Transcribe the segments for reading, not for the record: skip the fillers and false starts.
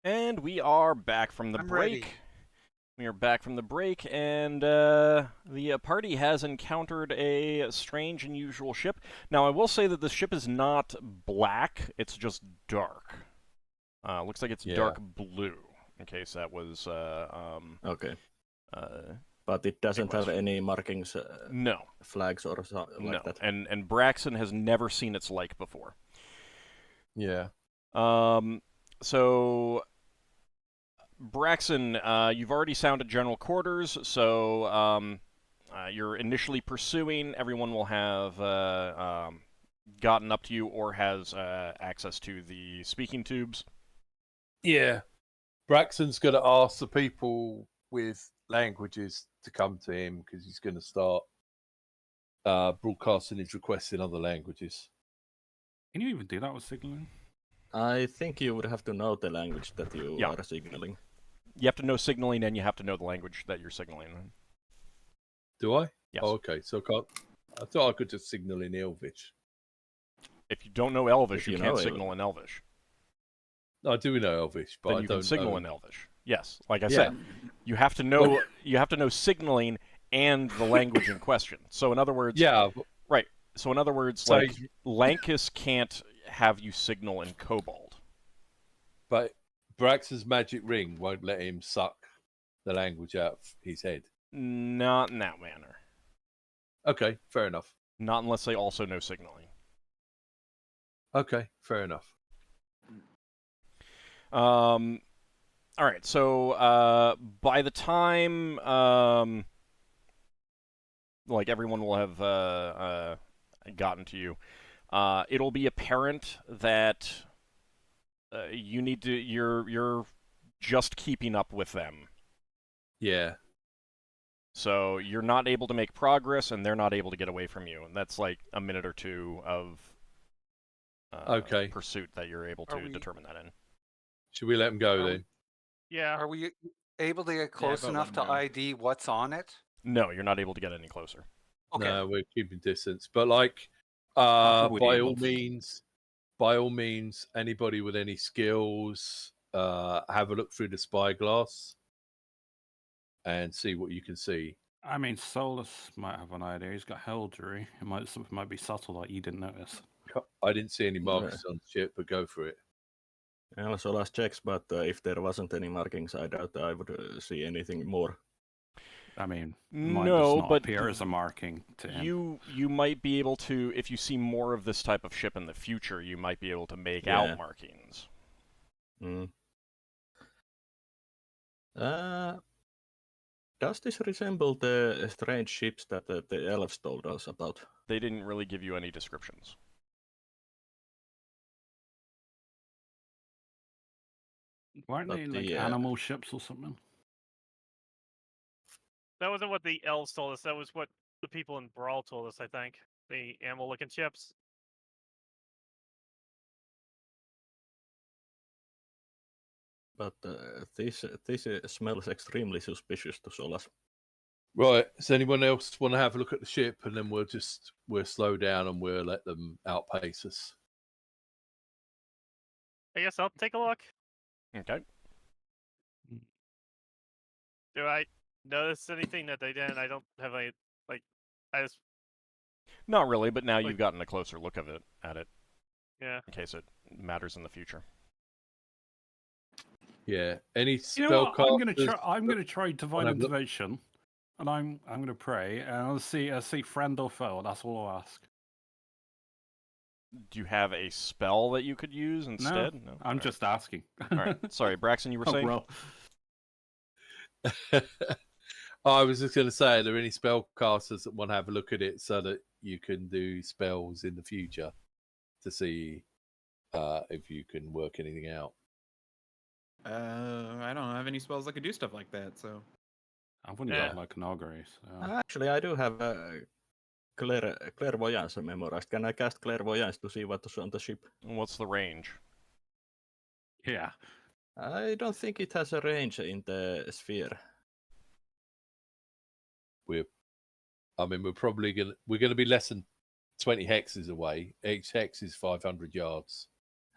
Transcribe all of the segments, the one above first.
And we are back from the I'm break. ready. We are back from the break, and the party has encountered a strange, unusual ship. Now, I will say that the ship is not black; it's just dark. Looks like it's dark blue. In case that was Okay. Uh, But it doesn't have any markings, no, flags or something like that. And Braxon has never seen its like before. Yeah. So Braxon, you've already sounded general quarters, so you're initially pursuing. Everyone will have gotten up to you or has access to the speaking tubes. Yeah. Braxton's going to ask the people with languages to come to him because he's going to start broadcasting his requests in other languages. Can you even do that with signaling? I think you would have to know the language that you are signaling. You have to know signaling, and you have to know the language that you're signaling. Do I? Yes. Oh, okay. So I thought I could just signal in Elvish. If you don't know Elvish, you can't know signal in Elvish. I do know Elvish, but Then I you don't can signal know. in Elvish. Yes, like I said, you have to know signaling and the language in question. So in other words, right. So in other words, So like Lankas can't have you signal in Kobold. But Brax's magic ring won't let him suck the language out of his head. Not in that manner. Okay, fair enough. Not unless they also know signaling. Okay, fair enough. All right. So by the time like everyone will have gotten to you, it'll be apparent that you need to. You're just keeping up with them. Yeah. So you're not able to make progress, and they're not able to get away from you, and that's like a minute or two of pursuit that you're able to determine that in. Should we let him go then? Yeah. Are we able to get close enough to ID what's on it? No, you're not able to get any closer. Okay. No, we're keeping distance. But like, by all means, anybody with any skills, have a look through the spyglass and see what you can see. I mean, Solas might have an idea. He's got heraldry. It might be subtle that you didn't notice. I didn't see any markings on the ship, but go for it. Yeah, Solas checks, but if there wasn't any markings, I doubt I would see anything more. I mean, it might just not appear as a marking to him. You might be able to, if you see more of this type of ship in the future, you might be able to make out markings. Does this resemble the strange ships that the elves told us about? They didn't really give you any descriptions. Weren't they like animal ships or something? That wasn't what the elves told us. That was what the people in Brawl told us, I think. The animal-looking ships. But this smells extremely suspicious to Solas. Right. Does anyone else want to have a look at the ship, and then we'll slow down and we'll let them outpace us. I guess I'll take a look. Okay. Do I notice anything that they didn't? I don't have any, I just... Not really, but now you've gotten a closer look at it. Yeah. In case it matters in the future. Yeah. Any spell? You know what? I'm gonna try divine intervention, and I'm gonna pray, and I'll see friend or foe. That's all I'll ask. Do you have a spell that you could use instead? No, I'm just asking. All right. Sorry, Braxon, you were saying? I was just going to say, are there any spellcasters that want to have a look at it so that you can do spells in the future to see if you can work anything out? I don't have any spells that could do stuff like that, so... I wouldn't have my Canogary. So. Actually, I do have a clairvoyance memorized. Can I cast clairvoyance to see what's on the ship? What's the range? Yeah. I don't think it has a range in the sphere. We're probably gonna be less than 20 hexes away. Each hex is 500 yards.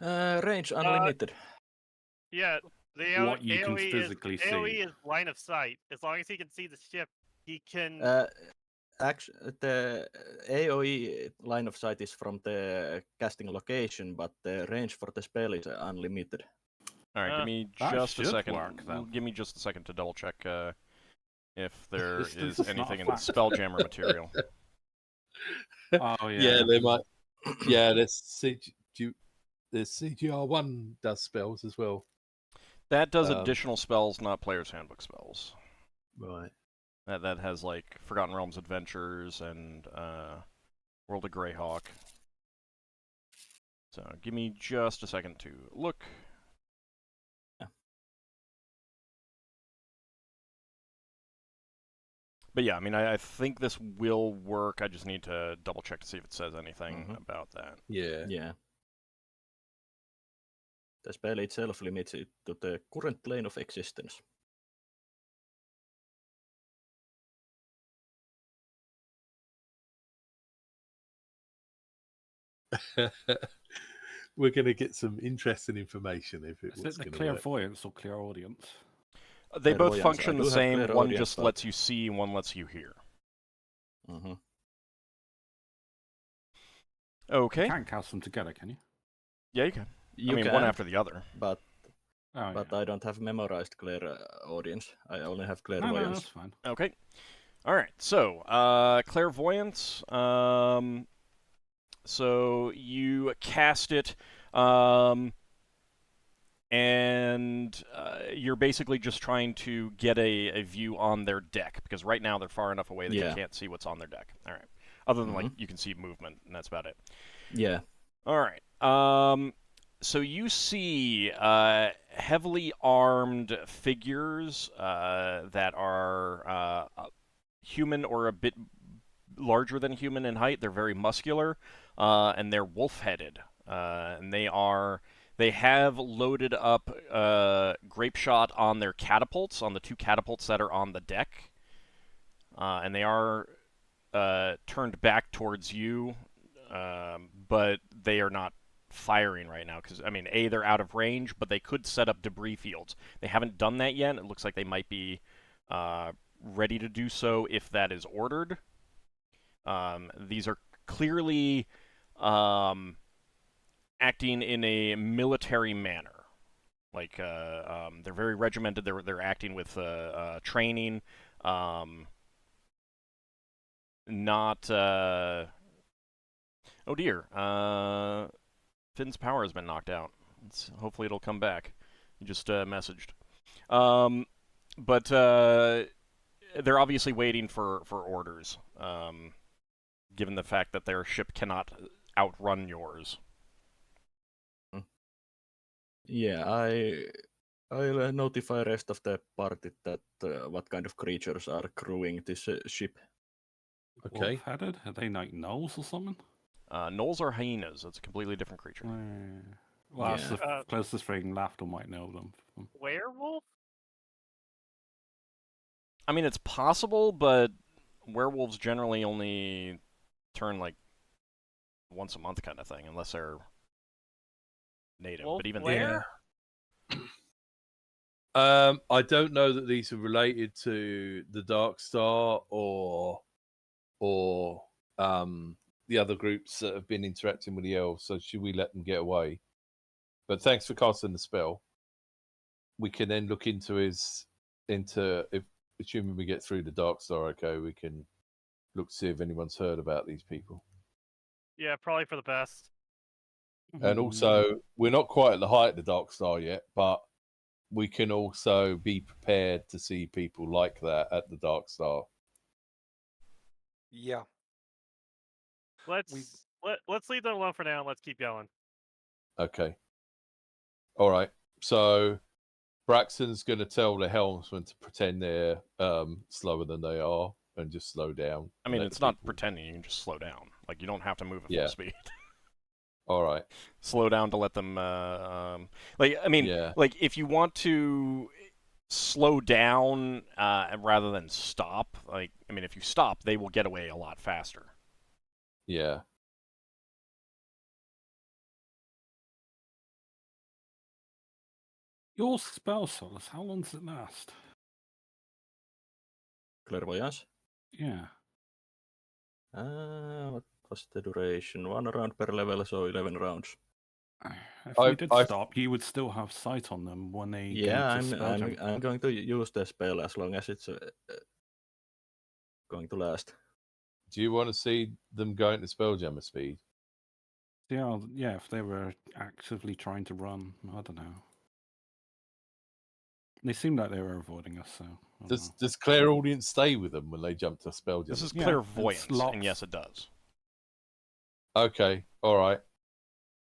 Range unlimited. Yeah, The what you can AoE physically see. AoE is line of sight. As long as he can see the ship, he can. Actually, the AoE line of sight is from the casting location, but the range for the spell is unlimited. All right, give me That just a should second. work, then. Give me just a second to double check if there Distance is is not a anything in the factor. Spelljammer material. Oh Yeah, they might. Yeah, there's CGR1 does spells as well. That does additional spells, not player's handbook spells. Right. That has like Forgotten Realms Adventures and World of Greyhawk. So give me just a second to look. Yeah. But yeah, I mean, I think this will work. I just need to double check to see if it says anything about that. Yeah. Yeah. The spell itself limits it to the current plane of existence. We're going to get some interesting information if it Is was it the going to work. clairvoyance or clairaudience? They both Clairvoyance. function I the do have same. One clairaudience, just but- lets you see, and one lets you hear. Mm-hmm. Okay. You can't cast them together, can you? Yeah, you can. You I mean, can, one after the other. but Oh, but yeah. I don't have memorized clairaudience. I only have No, clairvoyance. that's fine. Okay. All right. So, clairvoyance. So you cast it, and you're basically just trying to get a view on their deck, because right now they're far enough away that you can't see what's on their deck. All right. Other than like you can see movement, and that's about it. Yeah. All right. So you see heavily armed figures that are human or a bit larger than human in height. They're very muscular, and they're wolf-headed. And they have loaded up grape shot on their catapults, on the two catapults that are on the deck. And they are turned back towards you, but they are not firing right now, because, I mean, A, they're out of range, but they could set up debris fields. They haven't done that yet. It looks like they might be ready to do so if that is ordered. These are clearly acting in a military manner. Like, they're very regimented. They're acting with training. Not... Oh dear. Finn's power has been knocked out. Hopefully it'll come back. He just messaged. But they're obviously waiting for orders, given the fact that their ship cannot outrun yours. Yeah, I'll notify rest of the party that what kind of creatures are crewing this ship. Okay. Wolf-headed? Are they like gnolls or something? Gnolls are hyenas. It's a completely different creature. Well, that's the Yeah. closest thing Lafdul might know them. Werewolf? I mean, it's possible, but werewolves generally only turn like once a month kind of thing, unless they're native. Wolf but even Lair? I don't know that these are related to the Dark Star or the other groups that have been interacting with the elves. So should we let them get away? But thanks for casting the spell. We can then look into if assuming we get through the Dark Star, okay, we can look to see if anyone's heard about these people. Yeah, probably for the best. And also, we're not quite at the height of the Dark Star yet, but we can also be prepared to see people like that at the Dark Star. Yeah. Let's leave them alone for now and let's keep going. Okay. All right. So Braxton's going to tell the helmsman to pretend they're slower than they are and just slow down. I mean, Let it's the not people- pretending. You can just slow down. Like, you don't have to move at Yeah. full speed. All right. Slow down to let them. Like, I mean, Yeah. like if you want to slow down rather than stop. Like, I mean, if you stop, they will get away a lot faster. Yeah. Your spell, Solas, how long does it last? Clairvoyance. Yeah. What was the duration? 1 round per level, so 11 rounds. If we did stop, you would still have sight on them when they Yeah, go to Spelljammer. I'm going to use the spell as long as it's going to last. Do you want to see them going to Spelljammer speed? Yeah, if they were actively trying to run, I don't know. They seemed like they were avoiding us, so. Does Clairaudience stay with them when they jump to Spelljammer? This is Yeah, clairvoyance, it's locked. and yes, it does. Okay, all right.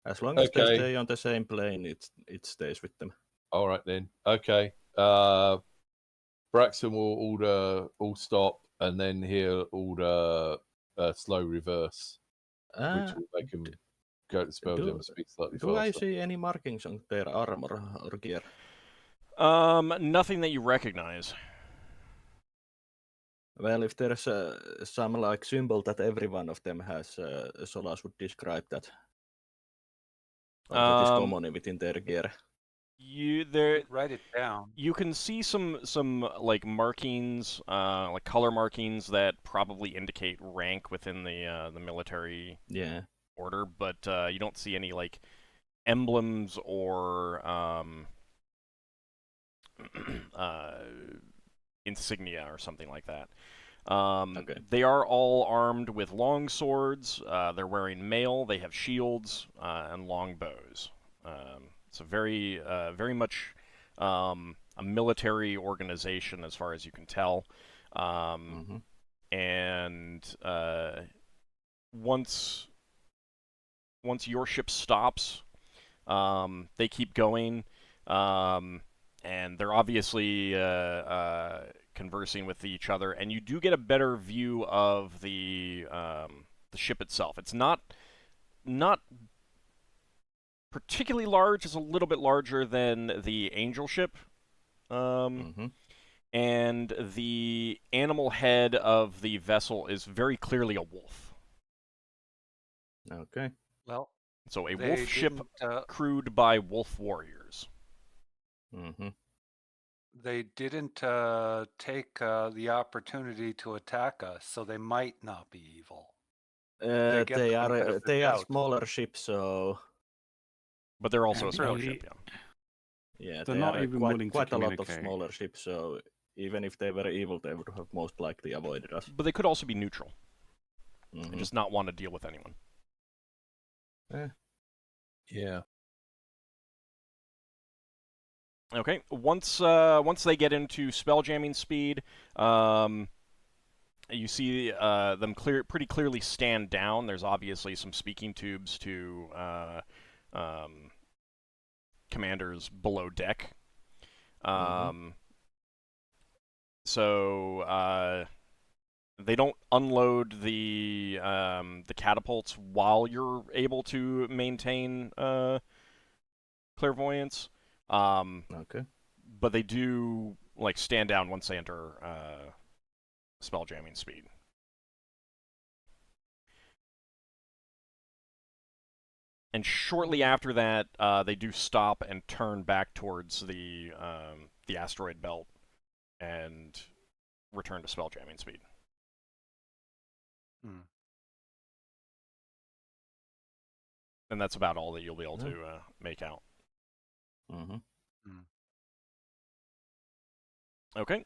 As long as they Okay. stay on the same plane, it stays with them. All right then. Okay. Braxon will order all stop, and then he'll order slow reverse, which will make him go to Spelljammer speed slightly faster. Do I see any markings on their armor or gear? Nothing that you recognize. Well, if there's some like symbol that every one of them has, Solas would describe that. Or that is common within their gear. Write it down. You can see some like markings, like color markings that probably indicate rank within the military order, but you don't see any like emblems or insignia or something like that. They are all armed with long swords. They're wearing mail. They have shields and long bows. It's a very much a military organization as far as you can tell. And once your ship stops, they keep going. And they're obviously conversing with each other, and you do get a better view of the ship itself. It's not particularly large. It's a little bit larger than the angel ship, and the animal head of the vessel is very clearly a wolf. Okay. Well, so a wolf ship crewed by wolf warriors. They didn't take the opportunity to attack us, so they might not be evil. They are smaller ships, so. But they're also a small ship, yeah. Yeah, they're they not are even willing quite to a lot of communicate. smaller ships, so even if they were evil, they would have most likely avoided us. But they could also be neutral, and just not want to deal with anyone. Yeah. Okay. Once they get into spelljamming speed, you see them pretty clearly stand down. There's obviously some speaking tubes to commanders below deck. So they don't unload the catapults while you're able to maintain clairvoyance. But they do like stand down once they enter spelljamming speed. And shortly after that, they do stop and turn back towards the asteroid belt and return to spelljamming speed. And that's about all that you'll be able to make out. Okay.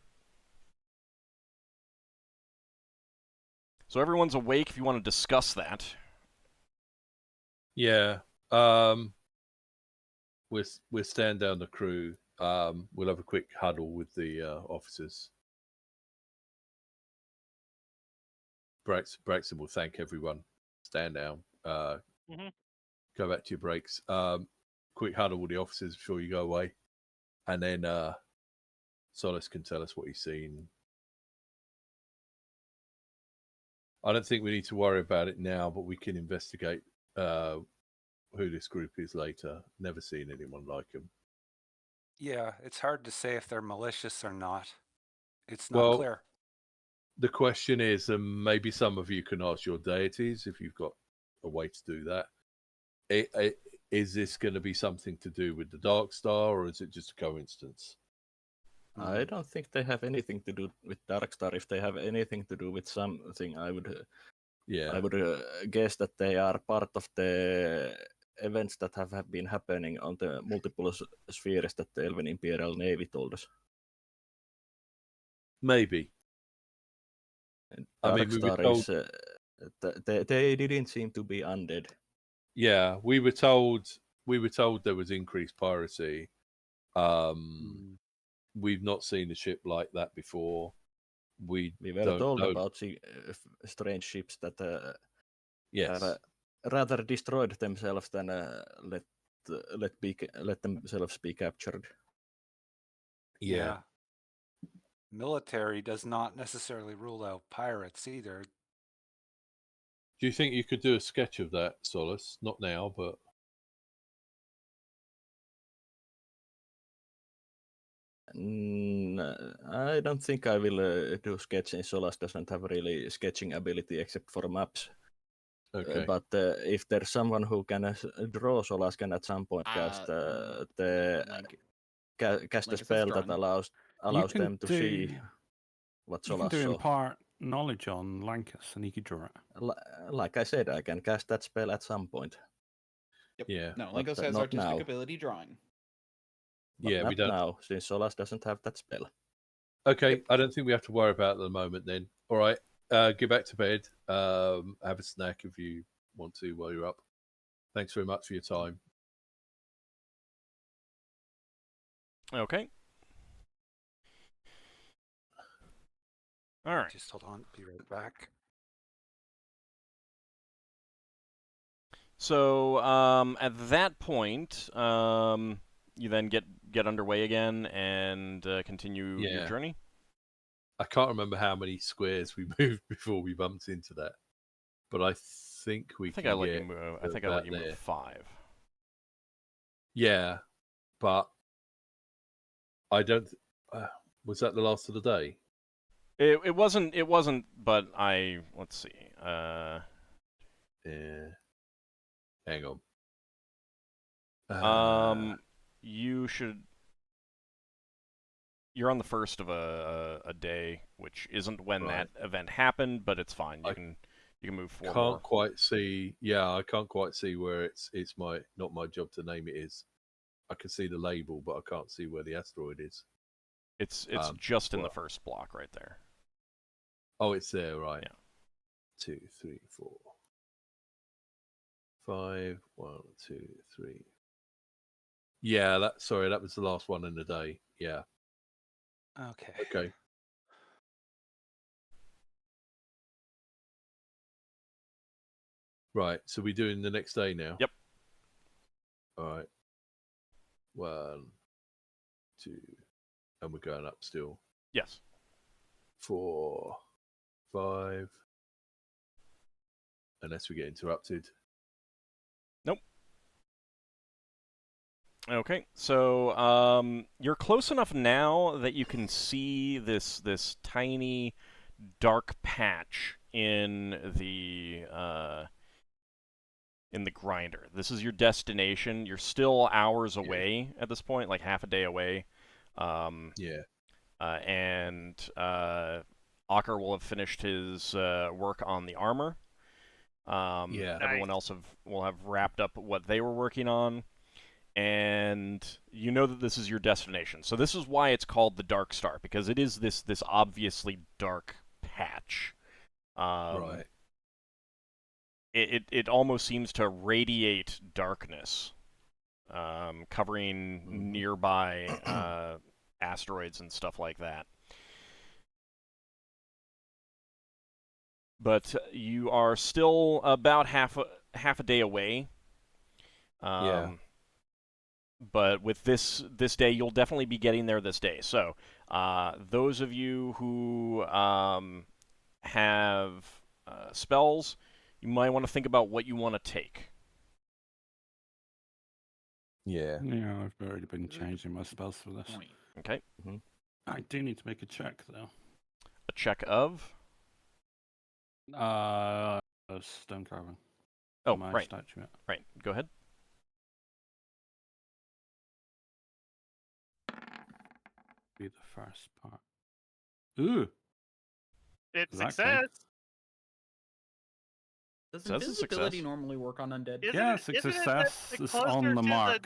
So everyone's awake if you want to discuss that. Yeah. We'll stand down the crew. We'll have a quick huddle with the officers. Braxon will thank everyone. Stand down. Go back to your breaks. Quick huddle with the officers before you go away. And then Solas can tell us what he's seen. I don't think we need to worry about it now, but we can investigate who this group is later. Never seen anyone like them. Yeah, it's hard to say if they're malicious or not. It's not clear. The question is, maybe some of you can ask your deities if you've got a way to do that. is this going to be something to do with the Dark Star, or is it just a coincidence? I don't think they have anything to do with Darkstar. If they have anything to do with something, I would guess that they are part of the events that have been happening on the multiple spheres that the Elven Imperial Navy told us. Maybe. And I mean, we were Darkstar told- is they didn't seem to be undead. Yeah, we were told there was increased piracy. We've not seen a ship like that before. We were don't told know. about strange ships that Yes. have rather destroyed themselves than let themselves be captured. Yeah. Military does not necessarily rule out pirates either. Do you think you could do a sketch of that, Solas? Not now, but I don't think I will do sketching. Solas doesn't have really sketching ability except for maps. okay. But if there's someone who can draw, Solas can at some point cast cast a Lankas is spell that drawing. allows them to see what You can Solas do saw. impart knowledge on Lankas, and he could draw it. Like I said, I can cast that spell at some point. Yep. Yeah. No, But, Lankas has not artistic now. ability drawing. But Yeah, we not don't. now, since Solas doesn't have that spell. Okay, Yep. I don't think we have to worry about it at the moment then. All right, get back to bed. Have a snack if you want to while you're up. Thanks very much for your time. Okay. All right. Just hold on, be right back. So at that point, you then get underway again and continue your Yeah. journey. I can't remember how many squares we moved before we bumped into that, but I think we I think can I let get you move. I think I let about you move there. 5. Yeah, but I don't. Was that the last of the day? It wasn't. It wasn't. But let's see. Yeah. Hang on. You should. You're on the first of a day, which isn't when Right. that event happened, but it's fine. You I can move 4 can't more. quite see. Yeah, I can't quite see where it's not my job to name it is. I can see the label, but I can't see where the asteroid is. It's just in the well. first block right there. Oh, it's there, right? Yeah. 2, 3, 4, 5. 1, 2, 3. Yeah, that was the last one in the day. Yeah. Okay. Okay. Right. So we doing the next day now? Yep. All right. 1, 2, and we're going up still. Yes. 4, 5. Unless we get interrupted. Nope. Okay, so you're close enough now that you can see this tiny dark patch in the grinder. This is your destination. You're still hours away at this point, like half a day away. Yeah. And Ockar will have finished his work on the armor. Yeah. Everyone else will have wrapped up what they were working on. And you know that this is your destination. So this is why it's called the Dark Star, because it is this obviously dark patch. Right. It almost seems to radiate darkness, covering nearby asteroids and stuff like that. But you are still about half a day away. Yeah. But with this day, you'll definitely be getting there this day. So those of you who have spells, you might want to think about what you want to take. Yeah. Yeah, I've already been changing my spells for this. Point. Okay. I do need to make a check though. A check of? Stone carving. Oh, My right. statue. Right. Go ahead. be the first part. Ooh. It's Exactly. success. Does Says a invisibility success. normally work on undead? Isn't Yeah, it- isn't it success that is closer on the to mark.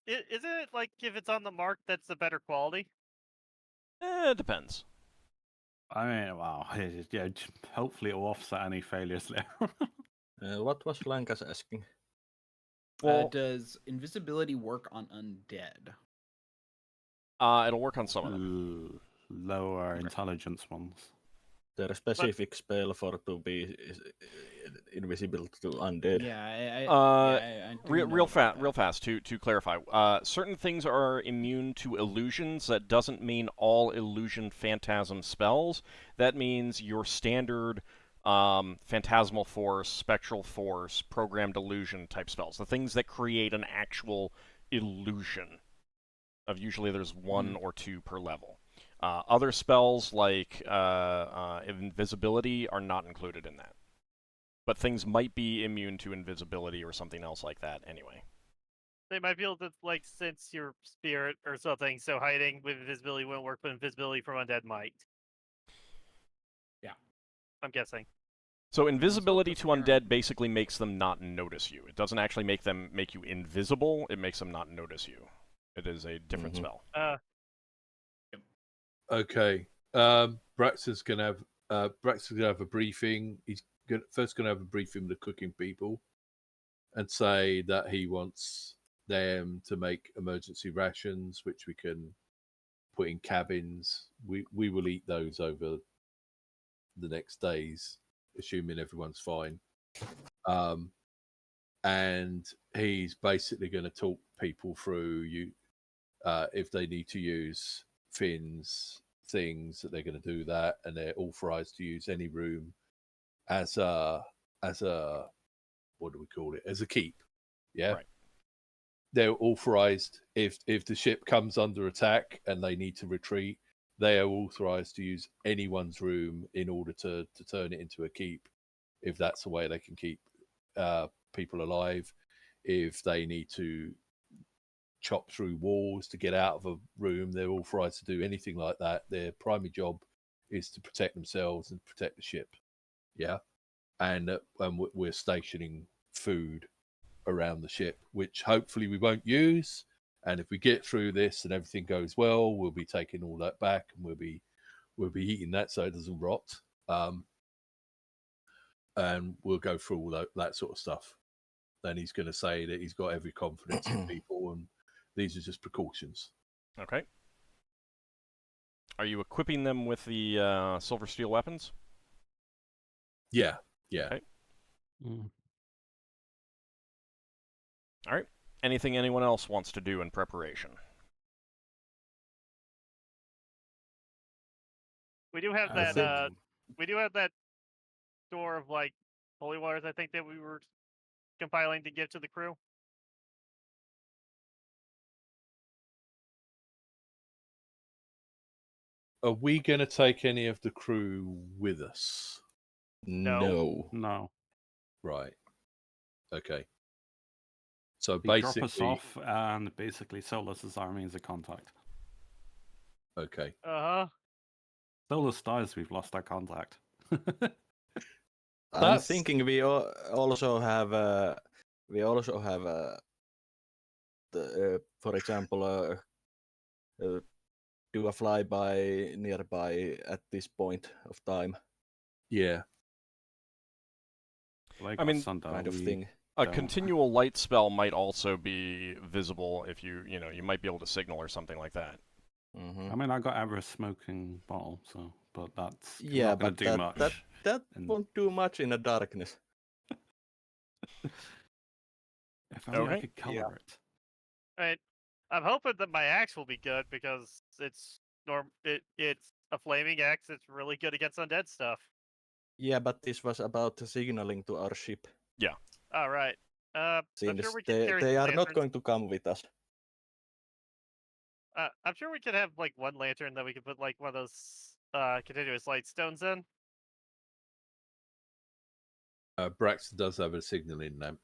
Isn't it like if it's on the mark, that's the better quality? It depends. I mean, wow. Yeah, hopefully it will offset any failures there. What was Lankas asking? Well, Does invisibility work on undead? it'll work on some of them. Lower Okay. intelligence ones. There a specific spell for to be invisible to undead? Yeah, I do know Real about that. fast. To clarify, certain things are immune to illusions. That doesn't mean all illusion phantasm spells. That means your standard phantasmal force, spectral force, programmed illusion type spells. The things that create an actual illusion. Of usually there's one or two per level. Other spells like invisibility are not included in that. But things might be immune to invisibility or something else like that anyway. They might be able to like sense your spirit or something, so hiding with invisibility won't work, but invisibility from undead might. Yeah. I'm guessing. So invisibility Let's to look undead basically makes them not notice you. It doesn't actually make you invisible, it makes them not notice you. It is a different spell. Okay. Braxon's gonna have a briefing. He's first gonna have a briefing with the cooking people, and say that he wants them to make emergency rations, which we can put in cabins. We will eat those over the next days, assuming everyone's fine. And he's basically going to talk people through if they need to use Finn's things, that they're going to do that, and they're authorized to use any room as a what do we call it? As a keep. Yeah. Right. They're authorized if the ship comes under attack and they need to retreat, they are authorized to use anyone's room in order to turn it into a keep, if that's the way they can keep people alive. If they need to chop through walls to get out of a room, they're authorized to do anything like that. Their primary job is to protect themselves and protect the ship. Yeah. And we're stationing food around the ship, which hopefully we won't use. And if we get through this and everything goes well, we'll be taking all that back and we'll be eating that so it doesn't rot. And we'll go through all that sort of stuff. Then he's going to say that he's got every confidence in people, and these are just precautions. Okay. Are you equipping them with the silver steel weapons? Yeah. Okay. All right. Anything anyone else wants to do in preparation? We do have I that. think- We do have that store of like holy waters. I think that we were compiling to give to the crew. Are we going to take any of the crew with us? No. No. Right. Okay. So They drop us basically, off, and basically Solas is our means of contact. okay. Solas dies, we've lost our contact. I'm That's- thinking we also have for example, do a flyby nearby at this point of time. Yeah. Like I mean, Sundown, kind of we thing. A don't. continual light spell might also be visible if you might be able to signal or something like that. Mm-hmm. I mean, I got ever smoking ball, so but that's Yeah, not gonna but do much. that And- won't do much in the darkness. If only I Okay. could color Yeah. it. Right. I'm hoping that my axe will be good because it's a flaming axe. It's really good against undead stuff. Yeah, but this was about signaling to our ship. All right. I'm Since sure we can they, carry they some are not lanterns. going to come with us. I'm sure we could have like one lantern that we could put like one of those continuous light stones in. Braxton does have a signaling lamp.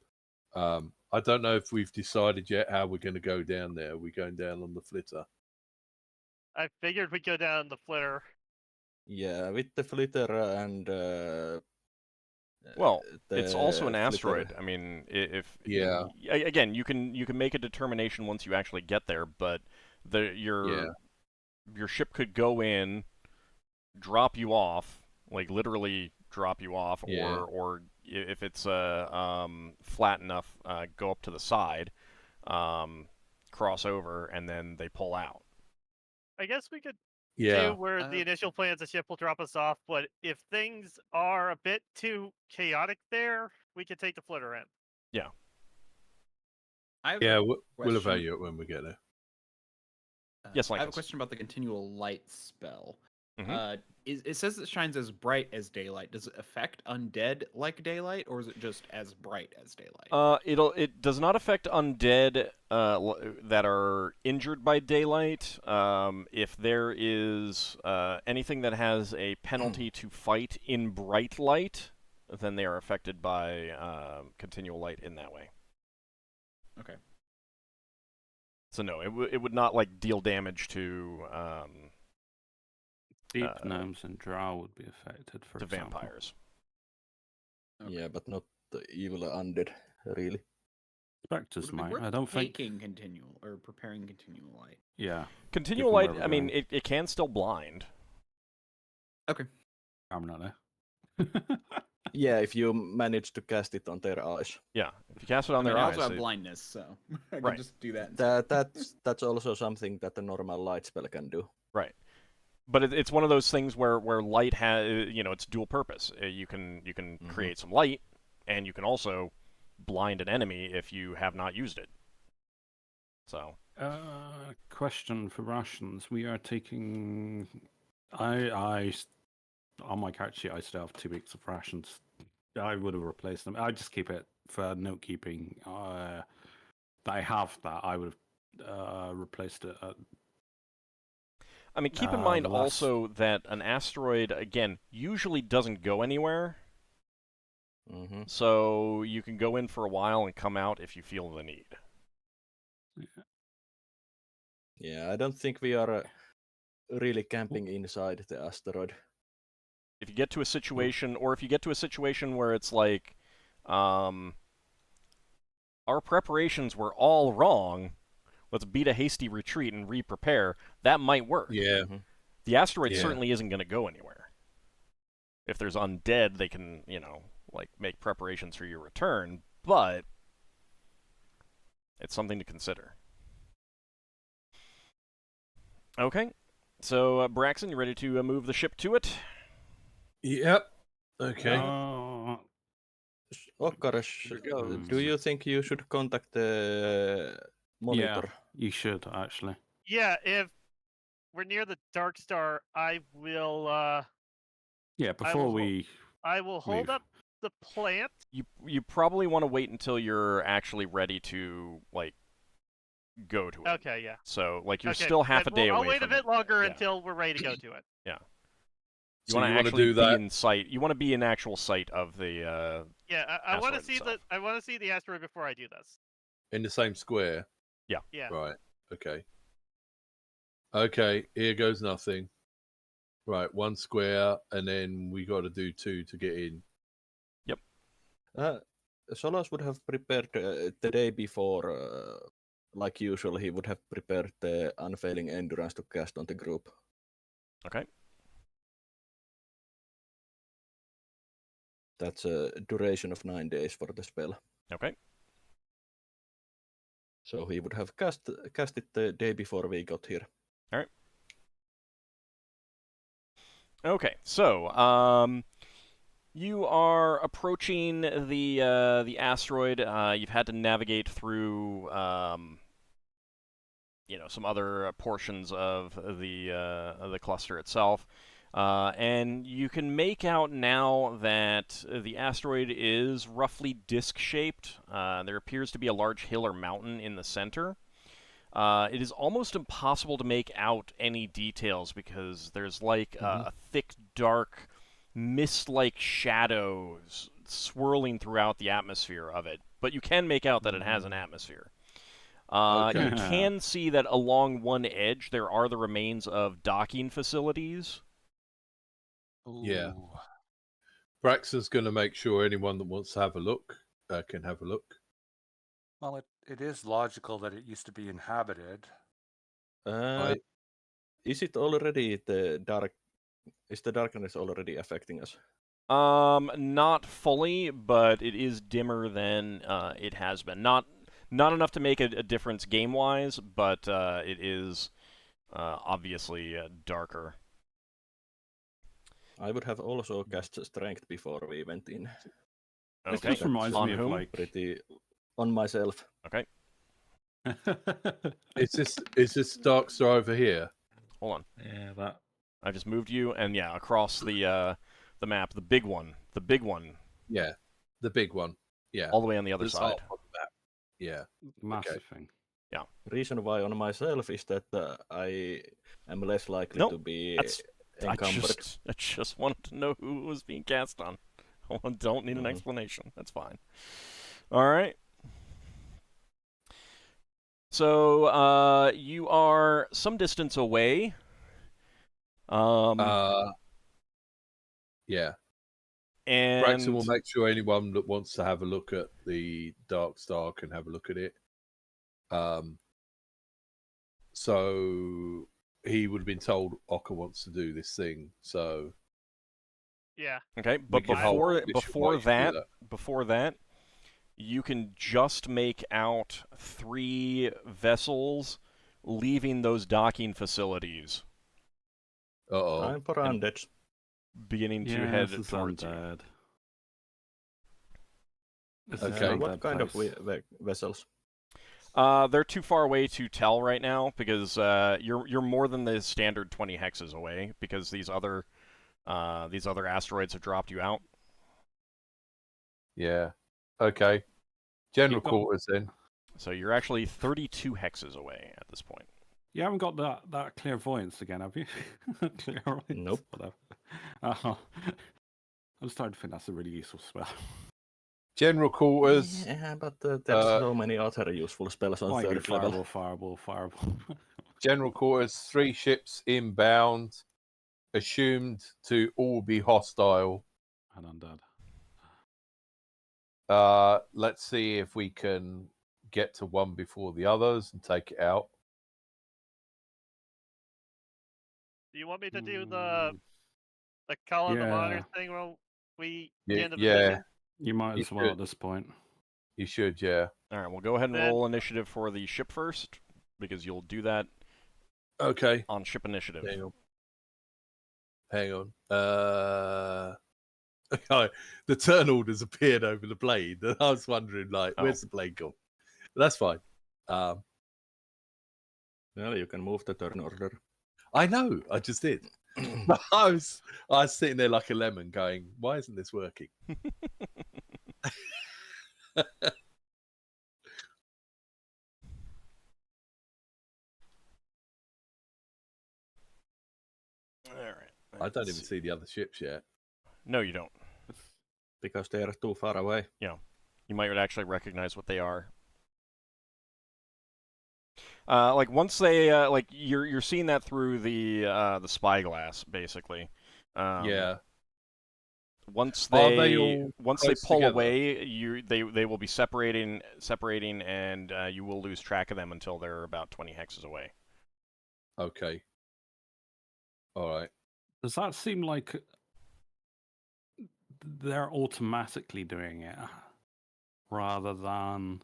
I don't know if we've decided yet how we're going to go down there. Are we going down on the flitter? I figured we'd go down the flitter. Yeah, with the flitter and Well, it's also an the asteroid. flitter. I mean, Yeah. again, you can make a determination once you actually get there, but your ship could go in, drop you off, like literally drop you off, Yeah. or if it's flat enough, go up to the side, cross over, and then they pull out. I guess we could Yeah. do where the initial plan is the ship will drop us off, but if things are a bit too chaotic there, we could take the flitter in. Yeah. Yeah, we'll evaluate it when we get there. Yes, I have a Lankas. question about the continual light spell. Mhm. It says it shines as bright as daylight. Does it affect undead like daylight, or is it just as bright as daylight? It does not affect undead that are injured by daylight. If there is anything that has a penalty to fight in bright light, then they are affected by continual light in that way. Okay. So no, it would not like deal damage to Deep gnomes and drow would be affected, for to example. vampires. Okay. Yeah, but not the evil undead, really. Spectres Would it be might. worth I don't think. taking continual or preparing continual light? Yeah. Continual Given light. where we're I mean, going. it can still blind. Okay. I'm not there. Yeah, if you manage to cast it on their eyes. Yeah, if you cast it on I mean, their I eyes. also have blindness, so I can Right. just do that. That's also something that a normal light spell can do. Right. But it's one of those things where light has, it's dual purpose. You can create some light, and you can also blind an enemy if you have not used it. So. Question for rations. We are taking. On my character sheet, I still have 2 weeks of rations. I would have replaced them. I just keep it for note keeping. That I have that. I would have replaced it. I mean, keep in mind also that an asteroid, again, usually doesn't go anywhere. Mm-hmm. So you can go in for a while and come out if you feel the need. Yeah, I don't think we are really camping inside the asteroid. If you get to a situation, or if you get to a situation where it's like, our preparations were all wrong, let's beat a hasty retreat and re-prepare, that might work. Yeah. Mm-hmm. The asteroid certainly isn't going to go anywhere. If there's undead, they can, make preparations for your return, but it's something to consider. Okay, so Braxon, you ready to move the ship to it? Yep. Okay. Ockar, do you think you should contact the monitor? Yeah, you should actually. Yeah, if we're near the Dark Star, I will. Yeah, before we. I will hold leave. up the plant. You probably want to wait until you're actually ready to go to it. Okay, yeah. So you're still half a day away. I'll wait a bit longer Yeah. until we're ready to go to it. Yeah. You want to wanna actually do that? be in sight. You want to be in actual sight of the. Yeah, I want to asteroid see itself. I want to see the asteroid before I do this. In the same square. Yeah. Right. Okay. Okay. Here goes nothing. Right. 1 square, and then we got to do 2 to get in. Yep. Solas would have prepared the day before, like usual. He would have prepared the unfailing endurance to cast on the group. Okay. That's a duration of 9 days for the spell. Okay. So he would have cast it the day before we got here. All right. Okay, so you are approaching the asteroid. You've had to navigate through some other portions of the cluster itself, and you can make out now that the asteroid is roughly disc-shaped. There appears to be a large hill or mountain in the center. It is almost impossible to make out any details because there's a thick, dark, mist-like shadows swirling throughout the atmosphere of it. But you can make out that it has an atmosphere. Okay. You can see that along one edge there are the remains of docking facilities. Yeah. Ooh. Braxon's going to make sure anyone that wants to have a look can have a look. Well, it is logical that it used to be inhabited. Right? Is it already the dark? Is the darkness already affecting us? Not fully, but it is dimmer than it has been. Not enough to make a difference game-wise, but it is obviously darker. I would have also cast strength before we went in. This Okay. just reminds On me of whom? like. Pretty on myself. Okay. Is this dark star over here? Hold on. Yeah, that. I just moved you, and yeah, across the map, the big one, Yeah, the big one. Yeah, all the way on the other There's side. half on the map. Yeah. Massive thing. Reason why on myself is that I am less likely Nope, to be that's- encumbered. I just wanted to know who it was being cast on. I don't need an Mhm. explanation. That's fine. All right. So you are some distance away. Yeah. And Braxton will make sure anyone that wants to have a look at the Dark Star can have a look at it. So he would have been told Ockar wants to do this thing. So Yeah. okay, but can hold before this while you do before that, you can just make out 3 vessels leaving those docking facilities, Uh-oh. Time for undead. beginning to Yeah, head this is towards you. undead. This is Okay. What undead kind of place. vessels? They're too far away to tell right now because you're more than the standard 20 hexes away because these other asteroids have dropped you out. Yeah. Okay. General You've got- quarters then. So you're actually 32 hexes away at this point. You haven't got that clairvoyance again, have you? Clairvoyance? Nope. Whatever. I'm starting to think that's a really useful spell. General quarters. Yeah, but there's so many other useful spells on Lightning, third level. fireball. General quarters. 3 ships inbound. Assumed to all be hostile. And undead. Let's see if we can get to one before the others and take it out. Do you want me to do the call of the monitor thing when we get in the Yeah. position? You might You as well should. at this point. You should, yeah. All right, we'll go ahead and Then- roll initiative for the ship first because you'll do that Okay. on ship initiative. Hang on. The turn order's appeared over the blade, and I was wondering, like, where's the blade gone? But that's fine. Well, you can move the turn order. I know, I just did. I was sitting there like a lemon, going, "Why isn't this working?" All right. I don't even see the other ships yet. No, you don't. Because they are too far away. You might actually recognize what they are. Like once they like you're seeing that through the spyglass, basically. Yeah. Once Are they they all once they close pull together? away, they will be separating, and you will lose track of them until they're about 20 hexes away. Okay. All right. Does that seem like they're automatically doing it rather than?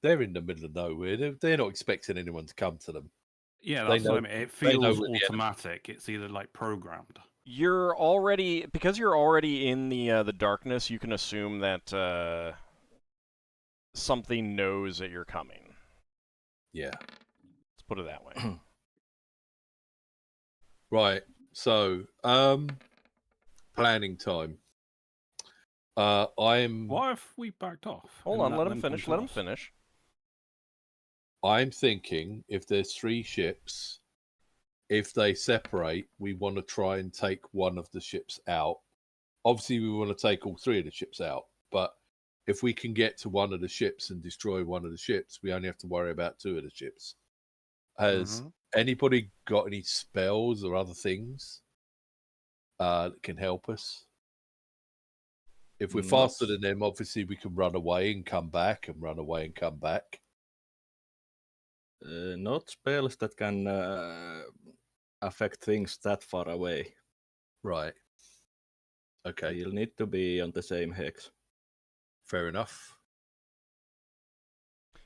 They're in the middle of nowhere. They're not expecting anyone to come to them. Yeah, They that's what I know- mean. It they know feels where the enemy- automatic. It's either like programmed. You're already in the darkness. You can assume that something knows that you're coming. Yeah. Let's put it that way. Right. So, planning time. I'm What if we backed off? Hold and on, let him them finish. come Let to him us? finish. I'm thinking if there's 3 ships, if they separate, we want to try and take one of the ships out. Obviously, we want to take all 3 of the ships out, but if we can get to one of the ships and destroy one of the ships, we only have to worry about 2 of the ships. Has anybody got any spells or other things that can help us? If we're faster than them, obviously we can run away and come back, and run away and come back. Not spells that can affect things that far away. Right. Okay. You'll need to be on the same hex. Fair enough.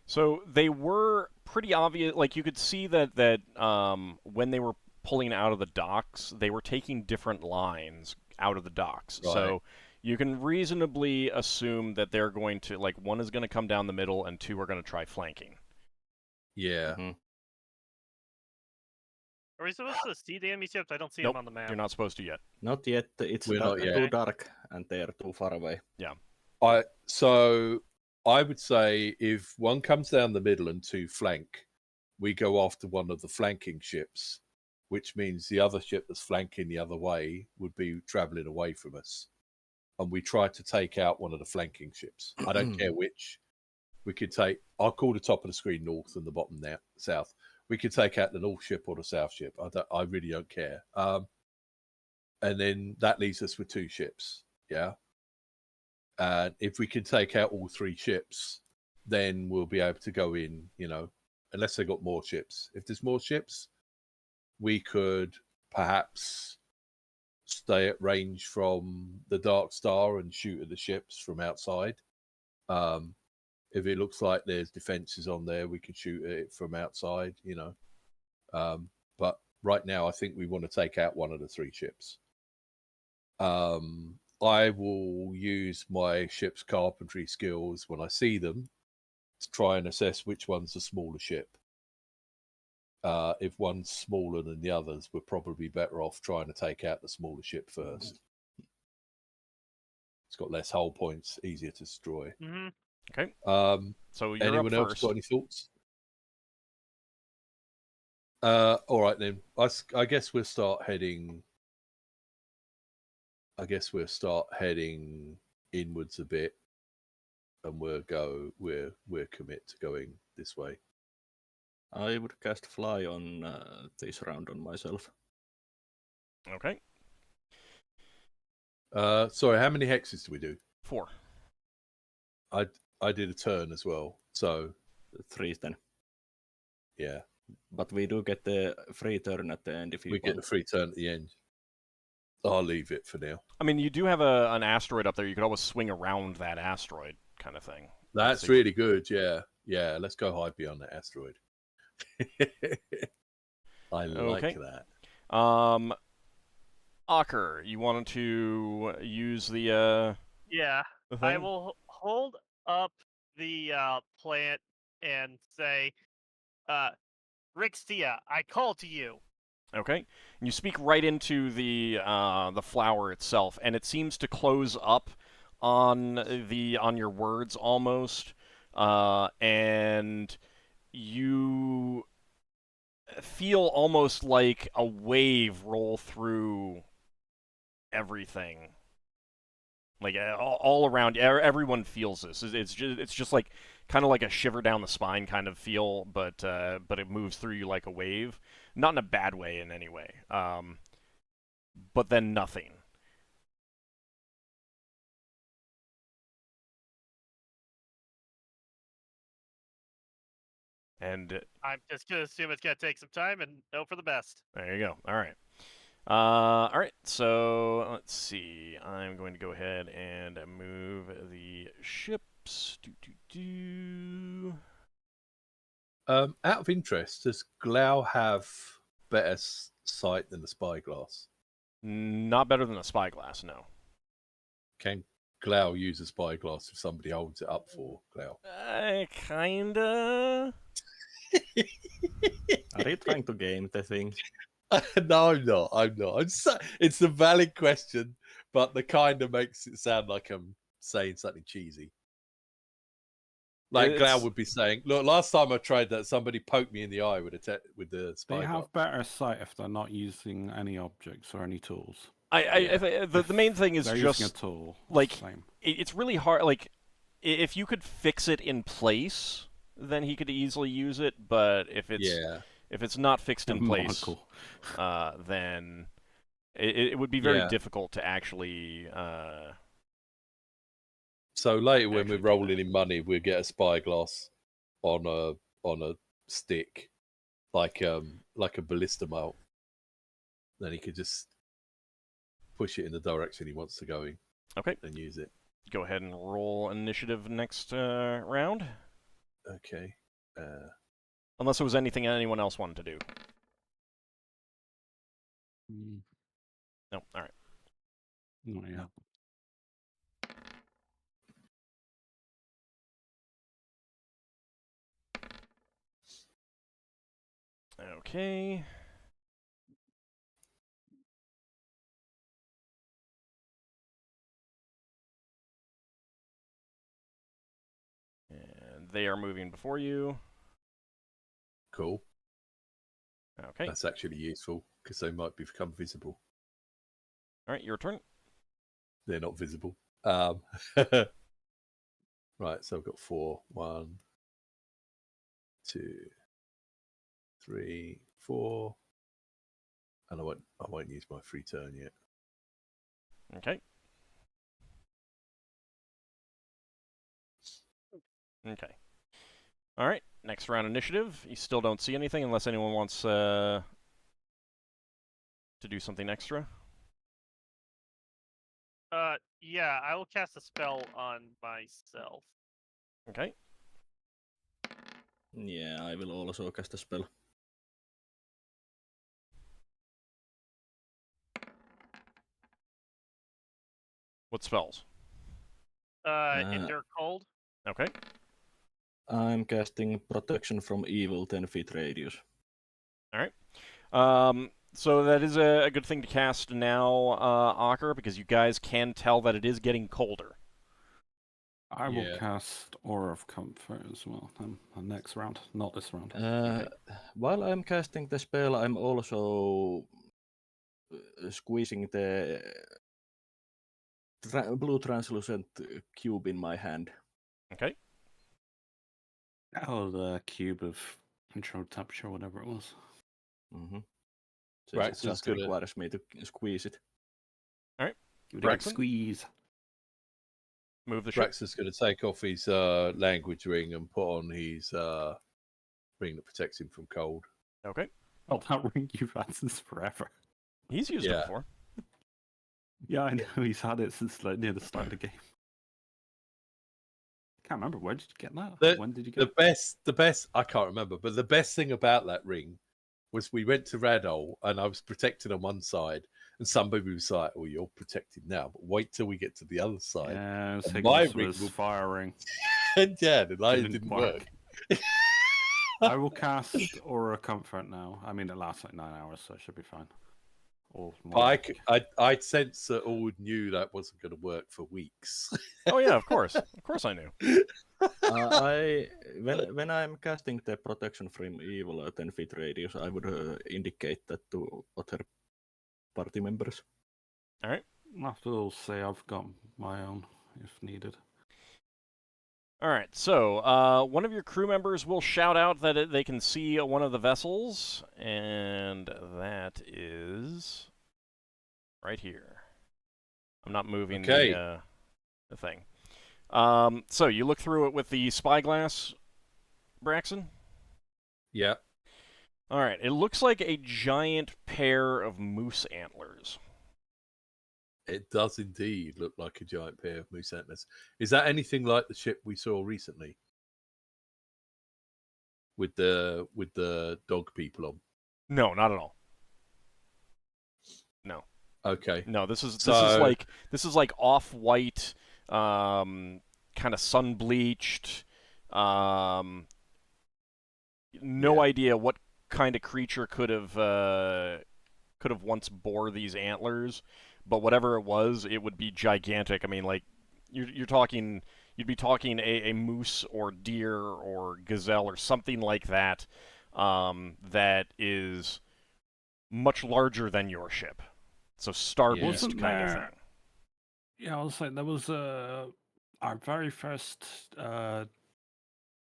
So they were pretty obvious. Like you could see that when they were pulling out of the docks, they were taking different lines out of the docks. Right. So you can reasonably assume that they're going to, like, one is going to come down the middle and 2 are going to try flanking. Yeah. Are we supposed to see the enemy ships? I don't see Nope, them on the map. You're not supposed to yet. Not yet. It's too dark, and they are too far away. Yeah. So I would say if one comes down the middle and 2 flank, we go after one of the flanking ships, which means the other ship that's flanking the other way would be traveling away from us. And we try to take out one of the flanking ships. I don't care which. We could take, I'll call the top of the screen north and the bottom there, south. We could take out the north ship or the south ship. I really don't care. And then that leaves us with 2 ships. Yeah. And if we can take out all 3 ships, then we'll be able to go in, unless they've got more ships. If there's more ships, we could perhaps stay at range from the Dark Star and shoot at the ships from outside. If it looks like there's defenses on there, we can shoot at it from outside, But right now, I think we want to take out one of the 3 ships. I will use my ship's carpentry skills when I see them to try and assess which one's the smaller ship. If one's smaller than the others, we're probably better off trying to take out the smaller ship first. It's got less hull points, easier to destroy. Okay. So you're anyone up else first. got any thoughts? All right then. I guess we'll start heading. Inwards a bit, and we're commit to going this way. I would cast fly on this round on myself. Okay. Sorry, how many hexes do we do? 4. I did a turn as well, so 3 then. Yeah. But we do get the free turn at the end if you get the free turn at the end. I'll leave it for now. I mean, you do have an asteroid up there. You could always swing around that asteroid kind of thing. That's really good, yeah. Yeah, let's go hide beyond the asteroid. I like that. Ockar, you wanted to use the Yeah, the I thing? will hold up the plant and say, Rixtia, I call to you. Okay. And you speak right into the flower itself, and it seems to close up on your words almost, and you feel almost like a wave roll through everything. Like all around, everyone feels this. It's just like kind of like a shiver down the spine kind of feel, but it moves through you like a wave, not in a bad way in any way. But then nothing. And I'm just gonna assume it's gonna take some time and hope for the best. there you go. All right. All right. So let's see. I'm going to go ahead and move the ships. Out of interest, does Glau have better sight than the spyglass? Not better than a spyglass, no. Can Glau use a spyglass if somebody holds it up for Glau? Kinda. Are you trying to game the thing? No, I'm not. It's a valid question, but the kind of makes it sound like I'm saying something cheesy. Like Glau would be saying, "Look, last time I tried that, somebody poked me in the eye with the spyglass." They have better sight if they're not using any objects or any tools. The main thing is they're just using a tool. like it's really hard. Like if you could fix it in place, then he could easily use it. But if it's not fixed in place, Michael. then it would be very Yeah. difficult to actually. So later, when Actually we're do rolling that. in money, we'll get a spyglass on a stick, like a ballista mount. Then he could just push it in the direction he wants to go in. Okay. And use it. Go ahead and roll initiative next round. Okay. Unless there was anything anyone else wanted to do. No. All right. Oh, yeah. Okay. And they are moving before you. Cool. Okay. That's actually useful because they might become visible. All right, your turn. They're not visible. Right, so I've got 4. 1, 2, 3, 4. And I won't use my free turn yet. Okay. Okay. All right, next round initiative. You still don't see anything unless anyone wants to do something extra. Yeah, I will cast a spell on myself. Okay. Yeah, I will also cast a spell. What spells? Endure Cold. Okay. I'm casting Protection from Evil 10 feet radius. All right. So that is a good thing to cast now, Ockar, because you guys can tell that it is getting colder. I will Yeah. cast Aura of Comfort as well. Next round, not this round. While I'm casting the spell, I'm also squeezing the blue translucent cube in my hand. Okay. Oh, the cube of controlled temperature, whatever it was. Mm-hmm. So it Braxon's just gonna- requires me to squeeze it. Give it a good Braxon? squeeze. Move the ship. Braxton's going to take off his language ring and put on his ring that protects him from cold. Okay. Oh, that ring you've had since forever. He's used it Yeah. before. Yeah, I know. He's had it since like near the start of the game. Can't remember. Where did you get that? When did you get The best, I can't remember, but the best thing about that ring was we went to Radol and I was protected on one side, and somebody was like, "Well, you're protected now, but wait till we get to the other side." Yeah, it was And my Higgins ring was will- firing. And yeah, the light didn't work. I will cast Aura Comfort now. I mean, it lasts like 9 hours, so it should be fine. Or more. I'd sense that all knew that wasn't going to work for weeks. Oh yeah, of course. Of course I knew. When I'm casting the Protection from Evil 10 feet radius, I would indicate that to other party members. All right. Lafdul say I've got my own if needed. All right. So one of your crew members will shout out that they can see one of the vessels, and that is right here. I'm not moving the thing. So you look through it with the spyglass, Braxon? Yeah. All right. It looks like a giant pair of moose antlers. It does indeed look like a giant pair of moose antlers. Is that anything like the ship we saw recently? With the dog people on? No, not at all. No. Okay. No, this is So- like off-white, kind of sun-bleached. No Yeah. idea what kind of creature could have once bore these antlers, but whatever it was, it would be gigantic. I mean, like you'd be talking a moose or deer or gazelle or something like that, that is much larger than your ship. So Star Yeah. Beast Wasn't kind of there- thing. Yeah, I was like, there was a. our very first